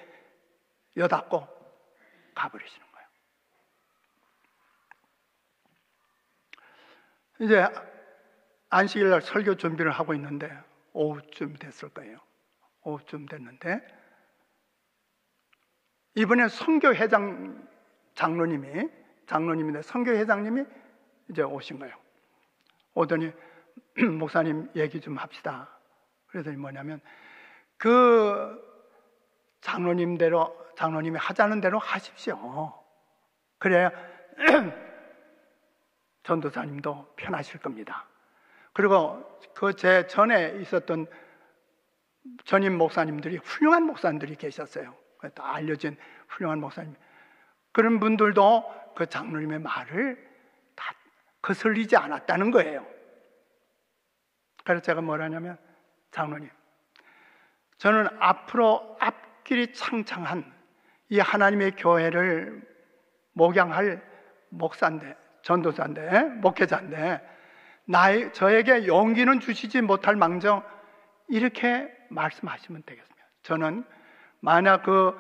여닫고 가버리시는 거예요. 이제 안식일 날 설교 준비를 하고 있는데 오후쯤 됐을 거예요. 오후쯤 됐는데 이번에 선교회장 장로님인데 선교회장님이 이제 오신 거예요. 오더니 목사님 얘기 좀 합시다. 그랬더니 뭐냐면 그 장로님이 하자는 대로 하십시오. 그래야 전도사님도 편하실 겁니다. 그리고 그 제 전에 있었던 전임 목사님들이 훌륭한 목사님들이 계셨어요. 또 알려진 훌륭한 목사님. 그런 분들도 그 장로님의 말을 다 거슬리지 않았다는 거예요. 그래서 제가 뭐라냐면, 장로님, 저는 앞으로 앞길이 창창한 이 하나님의 교회를 목양할 목사인데, 전도사인데, 목회자인데, 저에게 용기는 주시지 못할 망정 이렇게 말씀하시면 되겠습니다. 저는 만약 그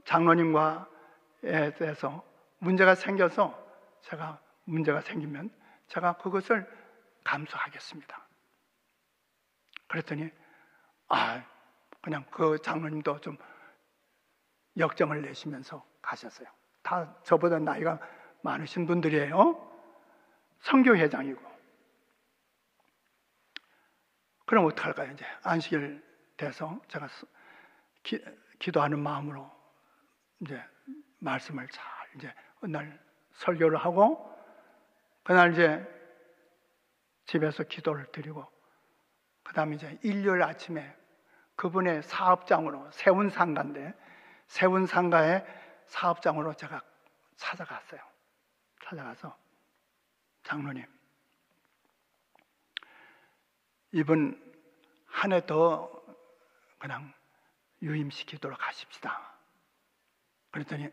장로님과에 대해서 문제가 생기면 제가 그것을 감수하겠습니다. 그랬더니 그냥 그 장로님도 좀 역정을 내시면서 가셨어요. 다 저보다 나이가 많으신 분들이에요. 선교회장이고. 그럼 어떡할까요? 이제 안식일 돼서 제가 기도하는 마음으로 이제 말씀을 잘 이제 그날 설교를 하고, 그날 이제 집에서 기도를 드리고, 그 다음에 이제 일요일 아침에 그분의 사업장으로, 세운상가인데 세운상가의 사업장으로 제가 찾아갔어요. 찾아가서, 장로님, 이번 한 해 더 그냥 유임시키도록 하십시다. 그랬더니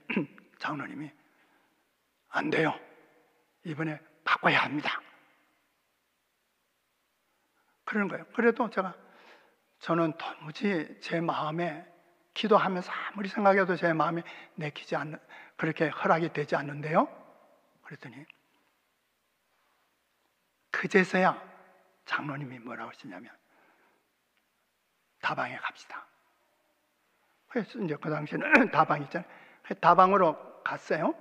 장로님이 안 돼요. 이번에 바꿔야 합니다. 그러는 거예요. 그래도 저는 도무지 제 마음에, 기도하면서 아무리 생각해도 제 마음에 내키지 않는, 그렇게 허락이 되지 않는데요. 그랬더니 그제서야 장로님이 뭐라고 하시냐면, 다방에 갑시다. 그래서 이제 그 당시에는 다방 있잖아요. 다방으로 갔어요.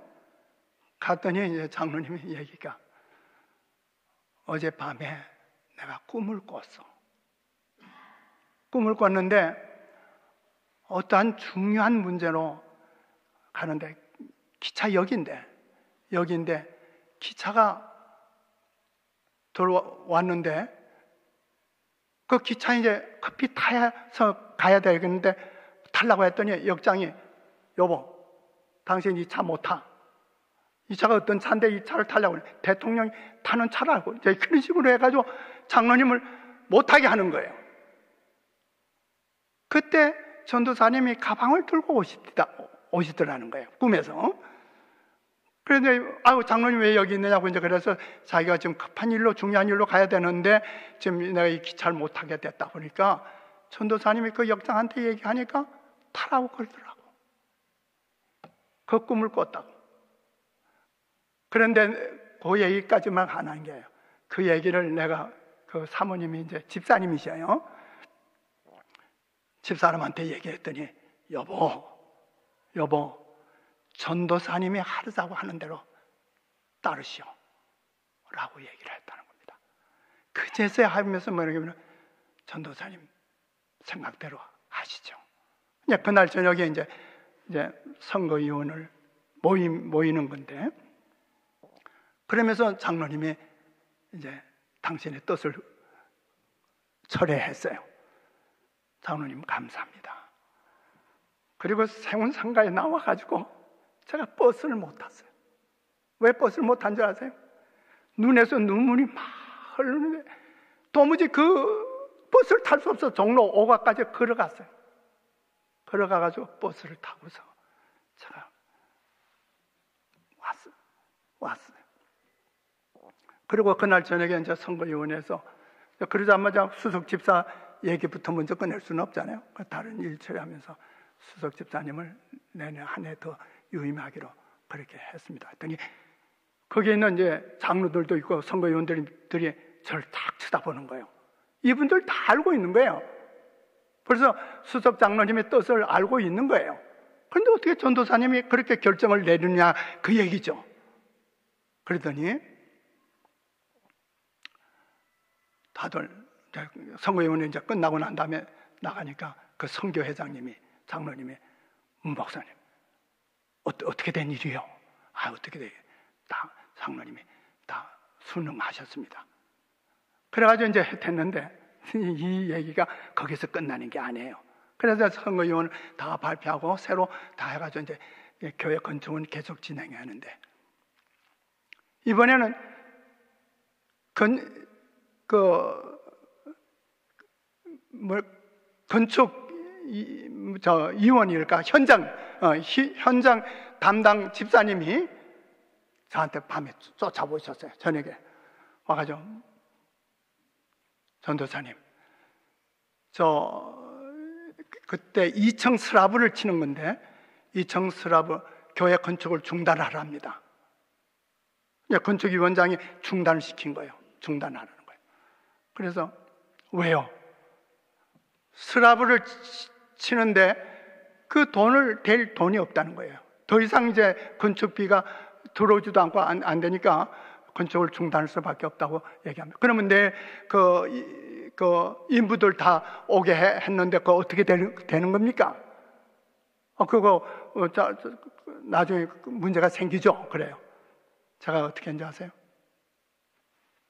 갔더니 이제 장로님의 얘기가, 어젯밤에 내가 꿈을 꿨어. 꿈을 꿨는데 어떠한 중요한 문제로 가는데, 기차역인데 기차가 들어왔는데, 그 기차 이제 급히 타서 가야 되겠는데 타려고 했더니 역장이, 여보, 당신 이 차 못 타. 이 차가 어떤 차인데 이 차를 타려고 그래. 대통령이 타는 차라고. 이제 그런 식으로 해가지고 장로님을 못 타게 하는 거예요. 그때 전도사님이 가방을 들고 오시더라는 거예요. 꿈에서. 그런데 장로님 왜 여기 있느냐고 이제 그래서 자기가 지금 급한 일로, 중요한 일로 가야 되는데 지금 내가 이 기차를 못 타게 됐다 보니까 전도사님이 그 역장한테 얘기하니까 타라고 그러더라고. 그 꿈을 꿨다고. 그런데 그 얘기까지만 안 한 게요. 그 얘기를 내가, 그 사모님이 이제 집사님이셔요. 집사람한테 얘기했더니, 여보, 전도사님이 하르자고 하는 대로 따르시오 라고 얘기를 했다는 겁니다. 그제서야 하면서 뭐냐면, 전도사님 생각대로 하시죠. 그날 저녁에 이제 선거위원을 모이는 건데, 그러면서 장로님이 이제 당신의 뜻을 철회했어요. 장로님 감사합니다. 그리고 세운상가에 나와가지고 제가 버스를 못 탔어요. 왜 버스를 못 탄 줄 아세요? 눈에서 눈물이 막 흐르는데 도무지 그 버스를 탈 수 없어서 종로 5가까지 걸어갔어요. 걸어가가지고 버스를 타고서 제가 왔어요. 그리고 그날 저녁에 이제 선거위원회에서, 그러자마자 수석 집사 얘기부터 먼저 꺼낼 수는 없잖아요. 다른 일 처리하면서 수석 집사님을 내년 한 해 더 유임하기로 그렇게 했습니다. 했더니 거기에 있는 이제 장로들도 있고 선거위원들이 저를 딱 쳐다보는 거예요. 이분들 다 알고 있는 거예요. 벌써 수석 장로님의 뜻을 알고 있는 거예요. 그런데 어떻게 전도사님이 그렇게 결정을 내리냐 그 얘기죠. 그러더니 다들 선거위원회 이제 끝나고 난 다음에 나가니까 그 선교회장님이, 장로님이, 목사님 어떻게 된 일이요? 어떻게 돼? 다 장로님이 다 순응하셨습니다. 그래가지고 이제 했는데 이 얘기가 거기서 끝나는 게 아니에요. 그래서 선거위원을 다 발표하고 새로 다 해가지고 이제 교회 건축은 계속 진행하는데, 이번에는 건축 이원일까 현장 담당 집사님이 저한테 밤에 쫓아오셨어요. 저녁에 와가지고, 전도사님, 그때 2층 슬라브를 치는 건데 2층 슬라브 교회 건축을 중단하랍니다. 건축위원장이 중단을 시킨 거예요. 중단하라는 거예요. 그래서 왜요? 슬라브를 치는데 그 돈을 댈 돈이 없다는 거예요. 더 이상 이제 건축비가 들어오지도 않고 안 되니까 건축을 중단할 수밖에 없다고 얘기합니다. 그러면 그 인부들 다 오게 했는데 그거 어떻게 되는 겁니까? 그거 나중에 문제가 생기죠. 그래요. 제가 어떻게 했는지 아세요?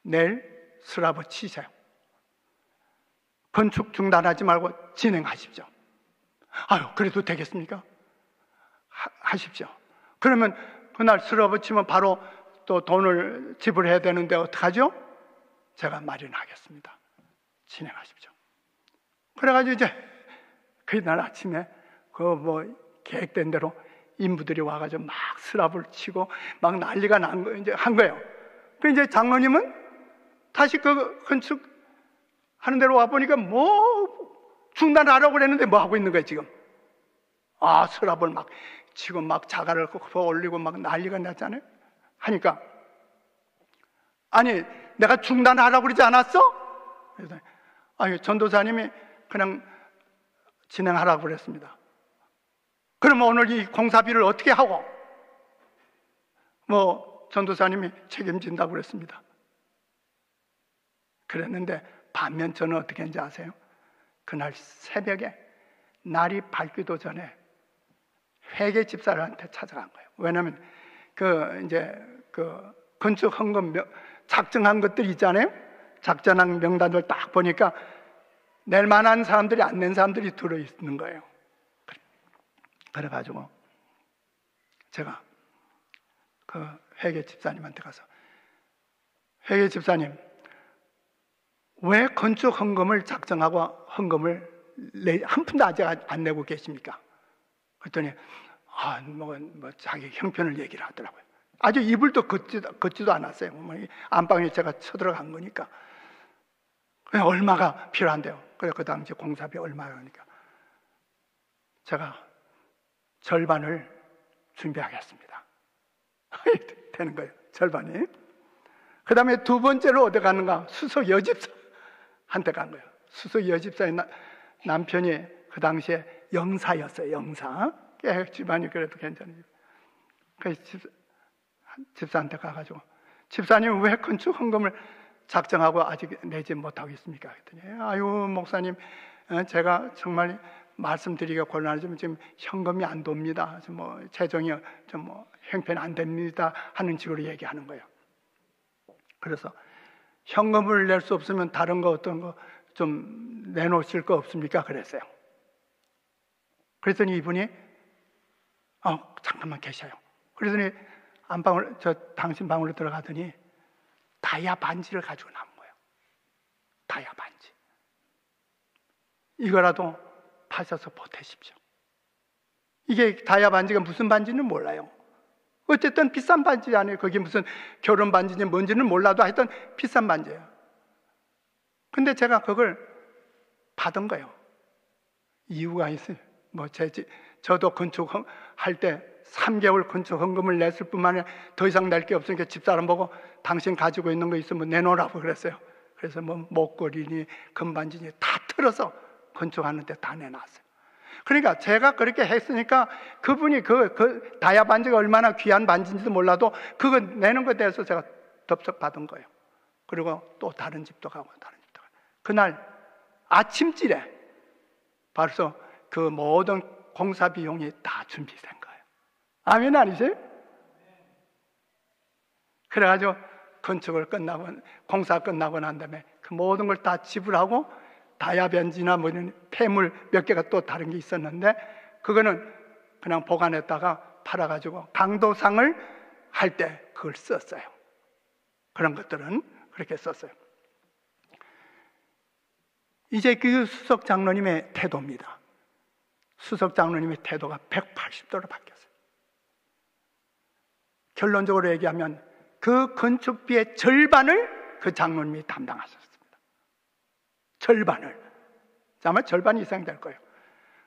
내일 슬라브 치세요. 건축 중단하지 말고 진행하십시오. 그래도 되겠습니까? 하십시오. 그러면 그날 슬라브 치면 바로 또 돈을 지불해야 되는데 어떡하죠? 제가 마련하겠습니다. 진행하십시오. 그래가지고 이제 그날 아침에 계획된 대로 인부들이 와가지고 막 슬라브를 치고 막 난리가 한 거예요. 그 이제 장로님은 다시 그 건축 하는 대로 와 보니까 중단하라고 그랬는데 뭐 하고 있는 거예요 지금? 슬라브를 막 치고 막 자갈을 올리고 막 난리가 났잖아요. 하니까 내가 중단하라고 그러지 않았어? 그래서 전도사님이 그냥 진행하라고 그랬습니다. 그러면 오늘 이 공사비를 어떻게 하고? 전도사님이 책임진다고 그랬습니다. 그랬는데 반면 저는 어떻게 했는지 아세요? 그날 새벽에 날이 밝기도 전에 회계 집사한테 찾아간 거예요. 왜냐하면 건축 헌금 작정한 것들 있잖아요. 작전한 명단을 딱 보니까 낼 만한 사람들이 안 낸 사람들이 들어있는 거예요. 그래가지고 제가 그 회계 집사님한테 가서, 회계 집사님, 왜 건축 헌금을 작정하고 헌금을 한 푼도 아직 안 내고 계십니까? 그랬더니 자기 형편을 얘기를 하더라고요. 아주 이불도 걷지도 않았어요. 안방에 제가 쳐들어간 거니까. 얼마가 필요한데요? 그래서 그 당시 공사비 얼마니까 제가 절반을 준비하겠습니다. 되는 거예요. 절반이. 그 다음에 두 번째로 어디 가는가? 수석 여집사한테 간 거예요. 수석 여집사의 남편이 그 당시에 영사였어요. 영사. 꽤 집안이 그래도 괜찮아요. 그래서 집사한테 가가지고, 집사님 왜 건축 헌금을 작정하고 아직 내지 못하고 있습니까? 그랬더니 목사님, 제가 정말 말씀드리기가 곤란하지만 지금 현금이 안 돕니다. 재정이 형편이 안 됩니다 하는 식으로 얘기하는 거예요. 그래서 현금을 낼 수 없으면 다른 거 어떤 거 좀 내놓으실 거 없습니까? 그랬어요. 그랬더니 이분이 잠깐만 계셔요. 그러더니 당신 방으로 들어가더니 다이아 반지를 가지고 나온 거예요. 다이아 반지. 이거라도 파셔서 보태십시오. 이게 다이아 반지가 무슨 반지는 몰라요. 어쨌든 비싼 반지 아니에요. 그게 무슨 결혼 반지인지 뭔지는 몰라도 하여튼 비싼 반지예요. 근데 제가 그걸 받은 거예요. 이유가 있어요. 저도 건축할 때 3개월 건축 헌금을 냈을 뿐만 아니라 더 이상 낼 게 없으니까 집사람 보고 당신 가지고 있는 거 있으면 내놓으라고 그랬어요. 그래서 목걸이니 금반지니 다 틀어서 건축하는데 다 내놨어요. 그러니까 제가 그렇게 했으니까 그분이 그 다이아 반지가 얼마나 귀한 반지인지도 몰라도 그거 내는 것에 대해서 제가 덥석 받은 거예요. 그리고 또 다른 집도 가고 다른 집도 가고. 그날 아침쯤에 벌써 그 모든 공사 비용이 다 준비된 거예요. 아멘 아니세요? 그래가지고 건축을 끝나고 공사 끝나고 난 다음에 그 모든 걸 다 지불하고 다이아 반지나 뭐 이런 폐물 몇 개가 또 다른 게 있었는데 그거는 그냥 보관했다가 팔아가지고 강도상을 할 때 그걸 썼어요. 그런 것들은 그렇게 썼어요. 이제 그 수석 장로님의 태도입니다. 수석 장로님의 태도가 180도로 바뀌었어요. 결론적으로 얘기하면 그 건축비의 절반을 그 장로님이 담당하셨습니다. 절반을. 아마 절반 이상 될 거예요.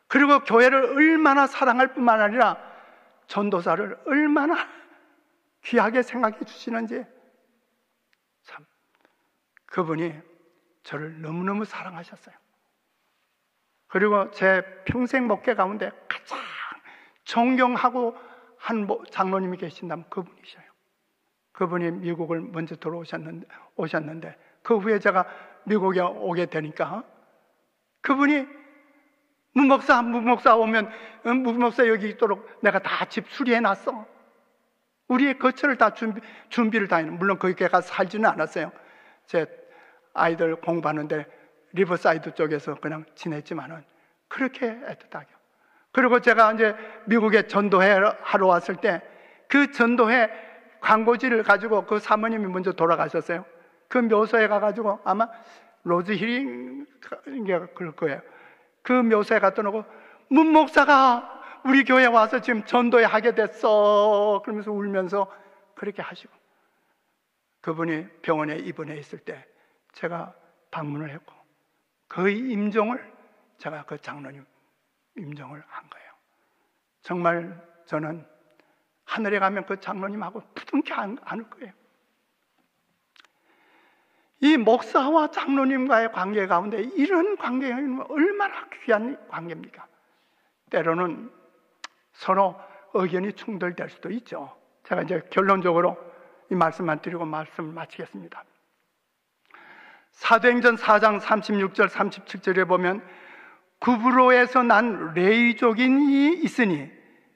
그리고 교회를 얼마나 사랑할 뿐만 아니라 전도사를 얼마나 귀하게 생각해 주시는지 참 그분이 저를 너무너무 사랑하셨어요. 그리고 제 평생 목회 가운데 가장 존경하고 한 장로님이 계신다면 그분이셔요. 그분이 미국을 먼저 오셨는데 그 후에 제가 미국에 오게 되니까 그분이 무목사 오면 무목사 여기 있도록 내가 다 집 수리해 놨어. 우리의 거처를 다 준비를 다 해놓은. 물론 거기 가서 살지는 않았어요. 제 아이들 공부하는데 리버사이드 쪽에서 그냥 지냈지만은 그렇게 애틋하게. 그리고 제가 이제 미국에 전도회 하러 왔을 때 그 전도회 광고지를 가지고 그 사모님이 먼저 돌아가셨어요. 그 묘소에 가가지고 아마 로즈힐이 그럴 거예요. 그 묘소에 갔다 놓고 문 목사가 우리 교회 와서 지금 전도회 하게 됐어. 그러면서 울면서 그렇게 하시고 그분이 병원에 입원해 있을 때 제가 방문을 했고 그 임종을 제가 그 장로님 임종을 한 거예요. 정말 저는 하늘에 가면 그 장로님하고 부둥켜 안을 거예요. 이 목사와 장로님과의 관계 가운데 이런 관계는 얼마나 귀한 관계입니까? 때로는 서로 의견이 충돌될 수도 있죠. 제가 이제 결론적으로 이 말씀만 드리고 말씀을 마치겠습니다. 사도행전 4장 36절 37절에 보면 구브로에서 난 레위족인이 있으니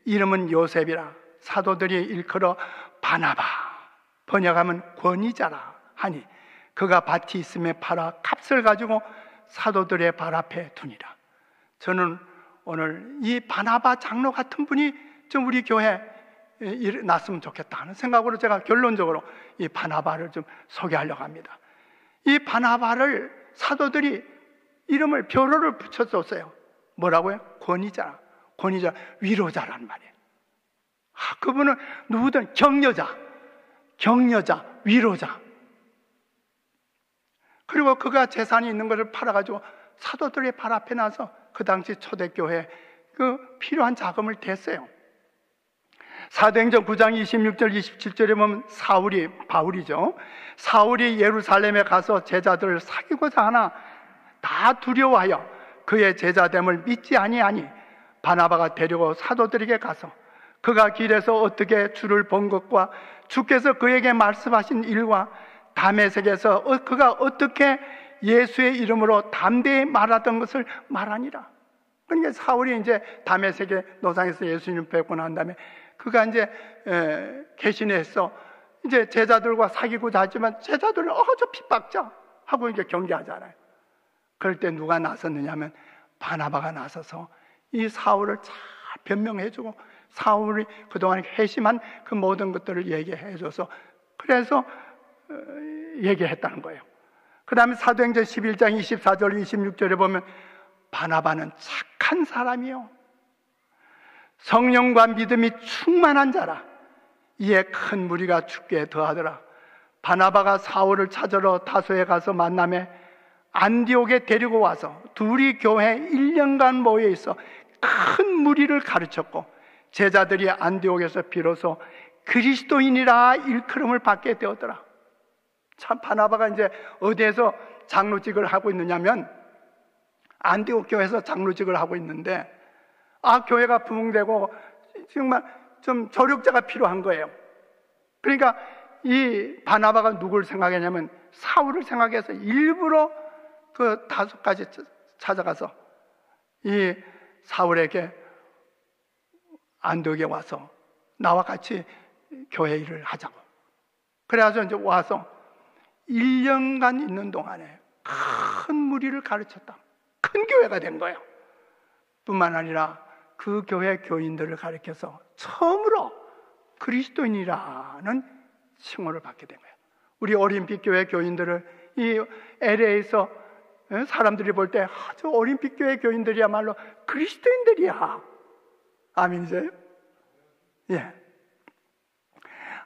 이름은 요셉이라 사도들이 일컬어 바나바 번역하면 권위자라 하니 그가 밭이 있음에 팔아 값을 가지고 사도들의 발 앞에 두니라. 저는 오늘 이 바나바 장로 같은 분이 좀 우리 교회에 났으면 좋겠다 하는 생각으로 제가 결론적으로 이 바나바를 좀 소개하려고 합니다. 이 바나바를 사도들이 이름을 벼로를 붙여줬어요. 뭐라고요? 권위자, 위로자란 말이에요. 그분은 누구든 격려자, 위로자. 그리고 그가 재산이 있는 것을 팔아가지고 사도들의 발 앞에 나서 그 당시 초대교회 그 필요한 자금을 댔어요. 사도행전 9장 26절 27절에 보면 바울이죠. 사울이 예루살렘에 가서 제자들을 사귀고자 하나 다 두려워하여 그의 제자됨을 믿지 아니하니 바나바가 데리고 사도들에게 가서 그가 길에서 어떻게 주를 본 것과 주께서 그에게 말씀하신 일과 다메섹에서 그가 어떻게 예수의 이름으로 담대히 말하던 것을 말하니라. 그러니까 사울이 이제 다메섹의 노상에서 예수님 뵙고 난 다음에 그가 이제 개신해서 이제 제자들과 사귀고자 하지만 제자들은 저 핍박자 하고 이제 경계하잖아요. 그럴 때 누가 나섰느냐면 바나바가 나서서 이 사울을 잘 변명해주고 사울이 그동안 회심한 그 모든 것들을 얘기해줘서 그래서 얘기했다는 거예요. 그 다음에 사도행전 11장 24절 26절에 보면 바나바는 착한 사람이요 성령과 믿음이 충만한 자라 이에 큰 무리가 죽게 더하더라. 바나바가 사울을 찾으러 다소에 가서 만남에 안디옥에 데리고 와서 둘이 교회 1년간 모여 있어 큰 무리를 가르쳤고 제자들이 안디옥에서 비로소 그리스도인이라 일컬음을 받게 되었더라. 참 바나바가 이제 어디에서 장로직을 하고 있느냐면 안디옥 교회에서 장로직을 하고 있는데 교회가 부흥되고 정말 좀 조력자가 필요한 거예요. 그러니까 이 바나바가 누굴 생각했냐면 사울을 생각해서 일부러 그 다소까지 찾아가서 이 사울에게 안디옥에 와서 나와 같이 교회 일을 하자고. 그래서 이제 와서 1년간 있는 동안에 큰 무리를 가르쳤다. 큰 교회가 된 거예요. 뿐만 아니라 그 교회 교인들을 가르쳐서 처음으로 그리스도인이라는 칭호를 받게 된 거예요. 우리 올림픽 교회 교인들을 이 LA에서 사람들이 볼 때 저 올림픽 교회 교인들이야말로 그리스도인들이야. 아멘이세요? 예.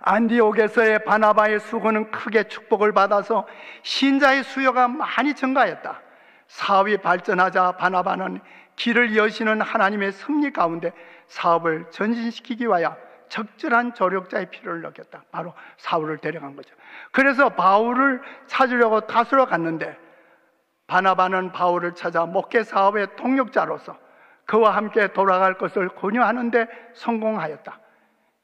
안디옥에서의 바나바의 수고는 크게 축복을 받아서 신자의 수요가 많이 증가했다. 사업이 발전하자 바나바는 길을 여시는 하나님의 섭리 가운데 사업을 전진시키기 위하여 적절한 조력자의 필요를 느꼈다. 바로 사울을 데려간 거죠. 그래서 바울을 찾으려고 다수로 갔는데 바나바는 바울을 찾아 목회 사업의 동력자로서 그와 함께 돌아갈 것을 권유하는데 성공하였다.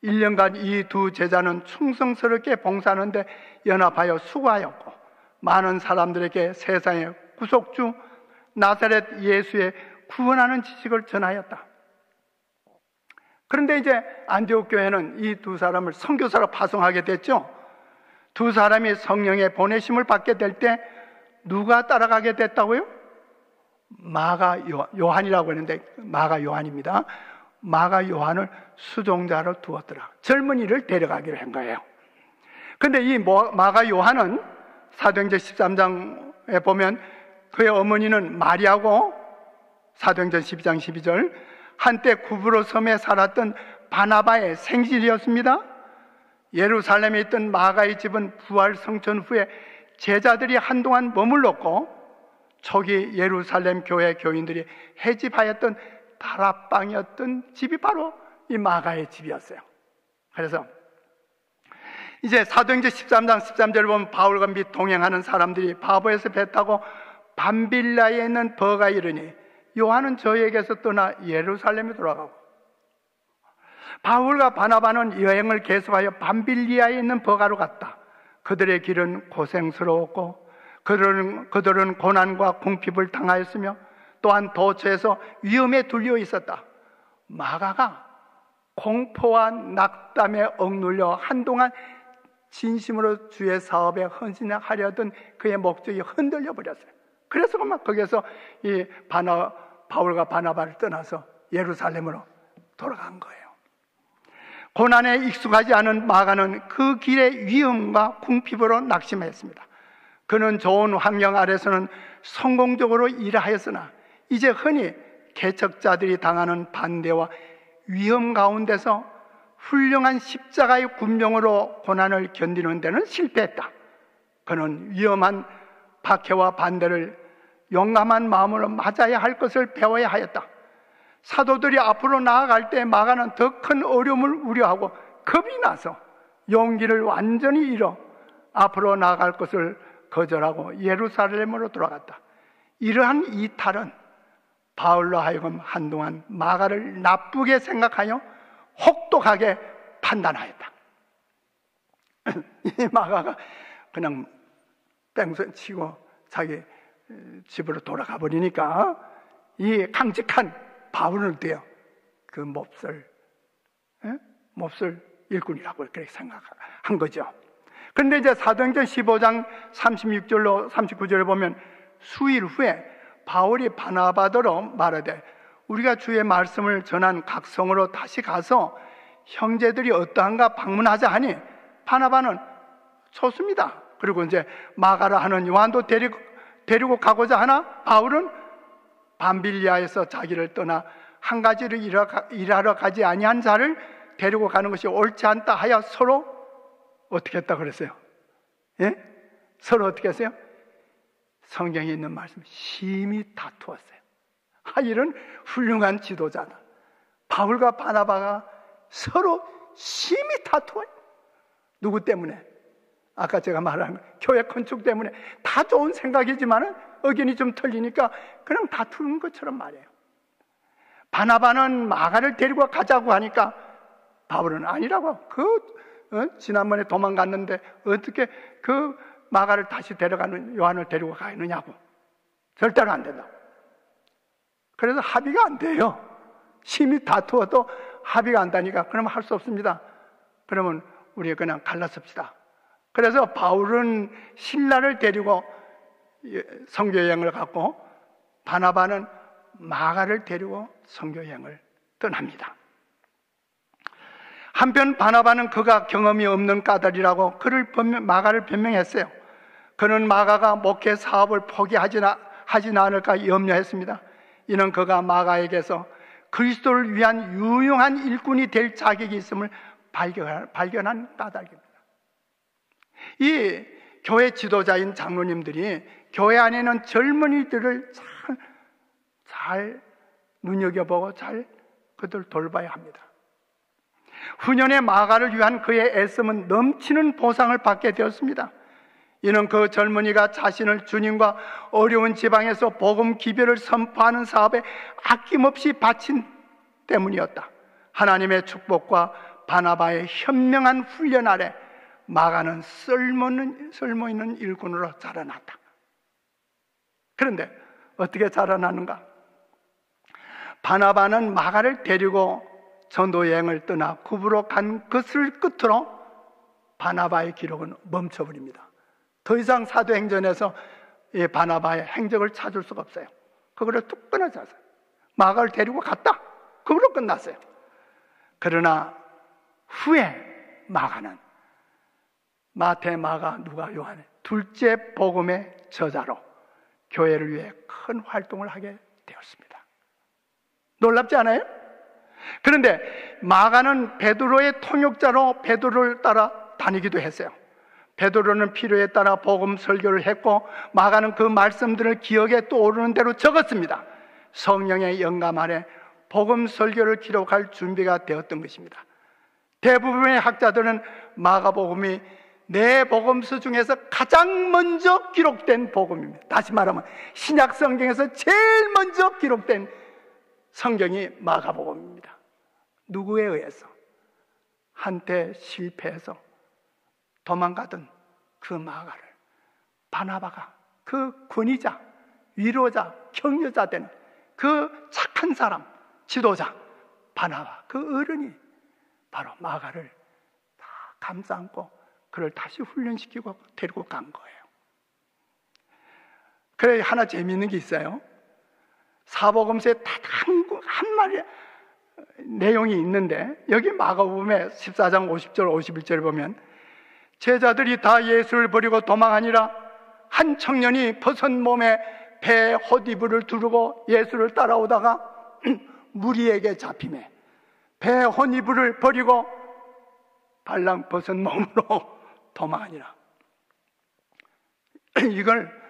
1년간 이 두 제자는 충성스럽게 봉사하는데 연합하여 수고하였고 많은 사람들에게 세상의 구속주 나사렛 예수의 구원하는 지식을 전하였다. 그런데 이제 안디옥 교회는 이 두 사람을 선교사로 파송하게 됐죠. 두 사람이 성령의 보내심을 받게 될 때 누가 따라가게 됐다고요? 요한이라고 했는데 마가 요한입니다. 마가 요한을 수종자로 두었더라. 젊은이를 데려가기로 한 거예요. 그런데 이 마가 요한은 사도행전 13장에 보면 그의 어머니는 마리아고 사도행전 12장 12절 한때 구브로 섬에 살았던 바나바의 생질이었습니다. 예루살렘에 있던 마가의 집은 부활 성천 후에 제자들이 한동안 머물렀고 초기 예루살렘 교회 교인들이 해집하였던 다락방이었던 집이 바로 이 마가의 집이었어요. 그래서 이제 사도행전 13장 13절을 보면 바울과 및 동행하는 사람들이 바보에서 배 타고 밤빌라에 있는 버가 이르니 요한은 저에게서 떠나 예루살렘에 돌아가고 바울과 바나바는 여행을 계속하여 밤빌리아에 있는 버가로 갔다. 그들의 길은 고생스러웠고 그들은 고난과 궁핍을 당하였으며 또한 도처에서 위험에 둘려 있었다. 마가가 공포와 낙담에 억눌려 한동안 진심으로 주의 사업에 헌신하려던 그의 목적이 흔들려 버렸어요. 그래서 막 거기에서 이 바울과 바나바를 떠나서 예루살렘으로 돌아간 거예요. 고난에 익숙하지 않은 마가는 그 길의 위험과 궁핍으로 낙심했습니다. 그는 좋은 환경 아래서는 성공적으로 일하였으나 이제 흔히 개척자들이 당하는 반대와 위험 가운데서 훌륭한 십자가의 군병으로 고난을 견디는 데는 실패했다. 그는 위험한 박해와 반대를 용감한 마음으로 맞아야 할 것을 배워야 하였다. 사도들이 앞으로 나아갈 때 마가는 더 큰 어려움을 우려하고 겁이 나서 용기를 완전히 잃어 앞으로 나아갈 것을 거절하고 예루살렘으로 돌아갔다. 이러한 이탈은 바울로 하여금 한동안 마가를 나쁘게 생각하여 혹독하게 판단하였다. 이 마가가 그냥 뺑소니 치고 자기 집으로 돌아가 버리니까 이 강직한 바울은 어때요? 그 몹쓸 일꾼이라고 그렇게 생각한 거죠. 그런데 이제 사도행전 15장 36절로 39절에 보면 수일 후에 바울이 바나바더러 말하되 우리가 주의 말씀을 전한 각 성으로 다시 가서 형제들이 어떠한가 방문하자 하니 바나바는 좋습니다. 그리고 이제 마가라 하는 요한도 데리고 가고자 하나 바울은 밤빌리아에서 자기를 떠나 한 가지를 일하러 가지 아니한 자를 데리고 가는 것이 옳지 않다 하여 서로 어떻게 했다 그랬어요? 예? 서로 어떻게 했어요? 성경에 있는 말씀 심히 다투었어요. 이런 훌륭한 지도자다. 바울과 바나바가 서로 심히 다투어요. 누구 때문에? 아까 제가 말한 교회 건축 때문에 다 좋은 생각이지만 의견이 좀 틀리니까 그냥 다투는 것처럼 말이에요. 바나바는 마가를 데리고 가자고 하니까 바울은 아니라고. 지난번에 도망갔는데 어떻게 그 마가를 다시 데려가는 요한을 데리고 가느냐고. 절대로 안 된다. 그래서 합의가 안 돼요. 심히 다투어도 합의가 안 되니까 그러면 할 수 없습니다. 그러면 우리 그냥 갈라섭시다. 그래서 바울은 실라를 데리고 선교여행을 갔고 바나바는 마가를 데리고 선교여행을 떠납니다. 한편 바나바는 그가 경험이 없는 까닭이라고 마가를 변명했어요. 그는 마가가 목회 사업을 포기하지 않을까 염려했습니다. 이는 그가 마가에게서 그리스도를 위한 유용한 일꾼이 될 자격이 있음을 발견한 까닭입니다. 이 교회 지도자인 장로님들이 교회 안에 있는 젊은이들을 잘 눈여겨보고 잘 그들 돌봐야 합니다. 후년에 마가를 위한 그의 애씀은 넘치는 보상을 받게 되었습니다. 이는 그 젊은이가 자신을 주님과 어려운 지방에서 복음 기별을 선포하는 사업에 아낌없이 바친 때문이었다. 하나님의 축복과 바나바의 현명한 훈련 아래 마가는 쓸모있는 일꾼으로 자라났다. 그런데 어떻게 자라나는가? 바나바는 마가를 데리고 전도 여행을 떠나 구부로 간 것을 끝으로 바나바의 기록은 멈춰버립니다. 더 이상 사도행전에서 이 바나바의 행적을 찾을 수가 없어요. 그걸로 뚝 끊어졌어요. 마가를 데리고 갔다. 그걸로 끝났어요. 그러나 후에 마가는 마태, 마가, 누가, 요한의 둘째 복음의 저자로 교회를 위해 큰 활동을 하게 되었습니다. 놀랍지 않아요? 그런데 마가는 베드로의 통역자로 베드로를 따라 다니기도 했어요. 베드로는 필요에 따라 복음 설교를 했고 마가는 그 말씀들을 기억에 떠오르는 대로 적었습니다. 성령의 영감 아래 복음 설교를 기록할 준비가 되었던 것입니다. 대부분의 학자들은 마가복음이 네 복음서 중에서 가장 먼저 기록된 복음입니다. 다시 말하면 신약 성경에서 제일 먼저 기록된 성경이 마가복음입니다. 누구에 의해서? 한때 실패해서 도망가던 그 마가를 바나바가 그 권위자, 위로자, 격려자 되는 그 착한 사람, 지도자 바나바, 그 어른이 바로 마가를 다 감싸 안고 그를 다시 훈련시키고 데리고 간 거예요. 그래, 하나 재미있는 게 있어요. 사복음서에 딱 한 마리 내용이 있는데 여기 마가복음의 14장 50절 51절을 보면 제자들이 다 예수를 버리고 도망하니라 한 청년이 벗은 몸에 배 헛이불을 두르고 예수를 따라오다가 무리에게 잡히매 배 헛이불을 버리고 발랑 벗은 몸으로 도망하니라. 이걸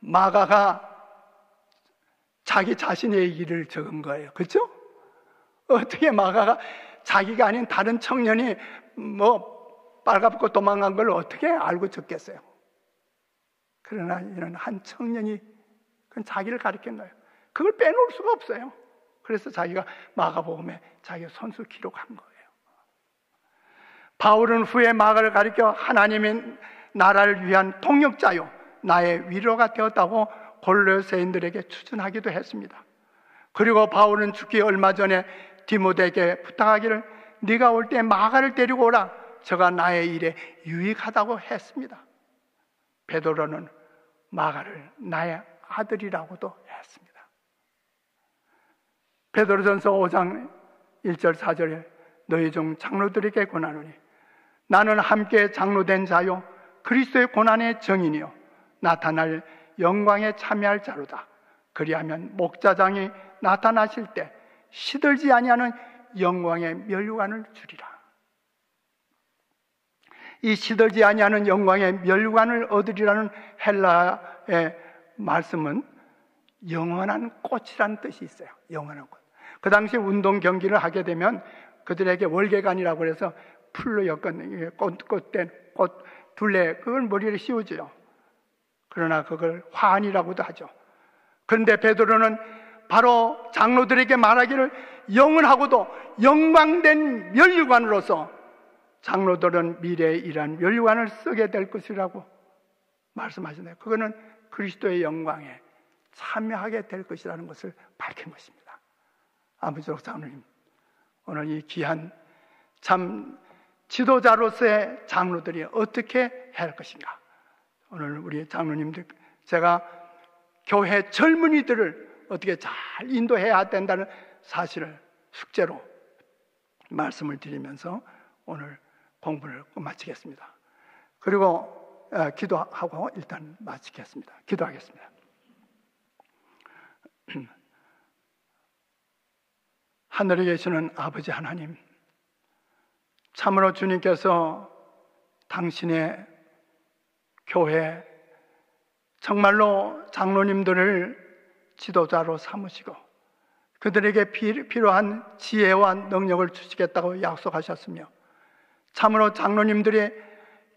마가가 자기 자신의 얘기를 적은 거예요. 그렇죠? 어떻게 마가가 자기가 아닌 다른 청년이 빨갛고 도망간 걸 어떻게 알고 적겠어요? 그러나 이런 한 청년이 그건 자기를 가리킨 거예요. 그걸 빼놓을 수가 없어요. 그래서 자기가 마가복음에 자기가 손수 기록한 거예요. 바울은 후에 마가를 가리켜 하나님의 나라를 위한 통역자요 나의 위로가 되었다고 골로새인들에게 추천하기도 했습니다. 그리고 바울은 죽기 얼마 전에 디모데에게 부탁하기를 네가 올 때 마가를 데리고 오라. 저가 나의 일에 유익하다고 했습니다. 베드로는 마가를 나의 아들이라고도 했습니다. 베드로전서 5장 1절 4절에 너희 중 장로들에게 권하노니 나는 함께 장로된 자요 그리스도의 고난의 정인이요 나타날 영광에 참여할 자로다. 그리하면 목자장이 나타나실 때 시들지 아니하는 영광의 면류관을 주리라. 이 시들지 아니하는 영광의 면류관을 얻으리라는 헬라의 말씀은 영원한 꽃이라는 뜻이 있어요. 영원한 꽃. 그 당시 운동 경기를 하게 되면 그들에게 월계관이라고 해서 풀로 엮은 꽃된 꽃 둘레 그걸 머리에 씌우죠. 그러나 그걸 화환이라고도 하죠. 그런데 베드로는 바로 장로들에게 말하기를 영원하고도 영광된 면류관으로서 장로들은 미래에 이러한 면류관을 쓰게 될 것이라고 말씀하시네요. 그거는 그리스도의 영광에 참여하게 될 것이라는 것을 밝힌 것입니다. 아무쪼록 장로님, 오늘 이 귀한 참 지도자로서의 장로들이 어떻게 해야 할 것인가, 오늘 우리 장로님들, 제가 교회 젊은이들을 어떻게 잘 인도해야 된다는 사실을 숙제로 말씀을 드리면서 오늘 공부를 마치겠습니다. 그리고 기도하고 일단 마치겠습니다. 기도하겠습니다. 하늘에 계시는 아버지 하나님, 참으로 주님께서 당신의 교회, 정말로 장로님들을 지도자로 삼으시고 그들에게 필요한 지혜와 능력을 주시겠다고 약속하셨으며, 참으로 장로님들의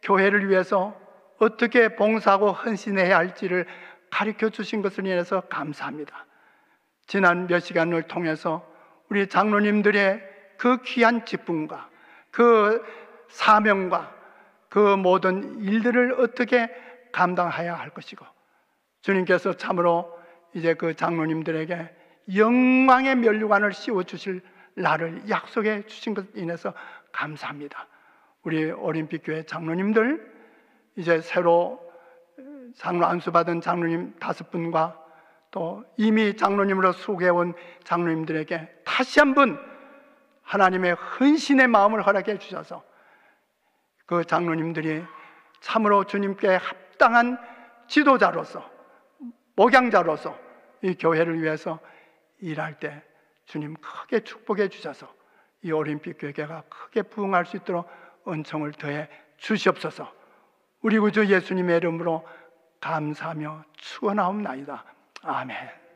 교회를 위해서 어떻게 봉사하고 헌신해야 할지를 가르쳐 주신 것을 인해서 감사합니다. 지난 몇 시간을 통해서 우리 장로님들의 그 귀한 직분과 그 사명과 그 모든 일들을 어떻게 감당해야 할 것이고, 주님께서 참으로 이제 그 장로님들에게 영광의 면류관을 씌워주실 날을 약속해 주신 것에 인해서 감사합니다. 우리 올림픽교회 장로님들, 이제 새로 장로 안수받은 장로님 5분과 또 이미 장로님으로 소개해온 장로님들에게 다시 한번 하나님의 헌신의 마음을 허락해 주셔서 그 장로님들이 참으로 주님께 합당한 지도자로서, 목양자로서 이 교회를 위해서 일할 때 주님 크게 축복해 주셔서 이 올림픽 교회가 크게 부흥할 수 있도록 은총을 더해 주시옵소서. 우리 구주 예수님의 이름으로 감사하며 축원하옵나이다. 아멘.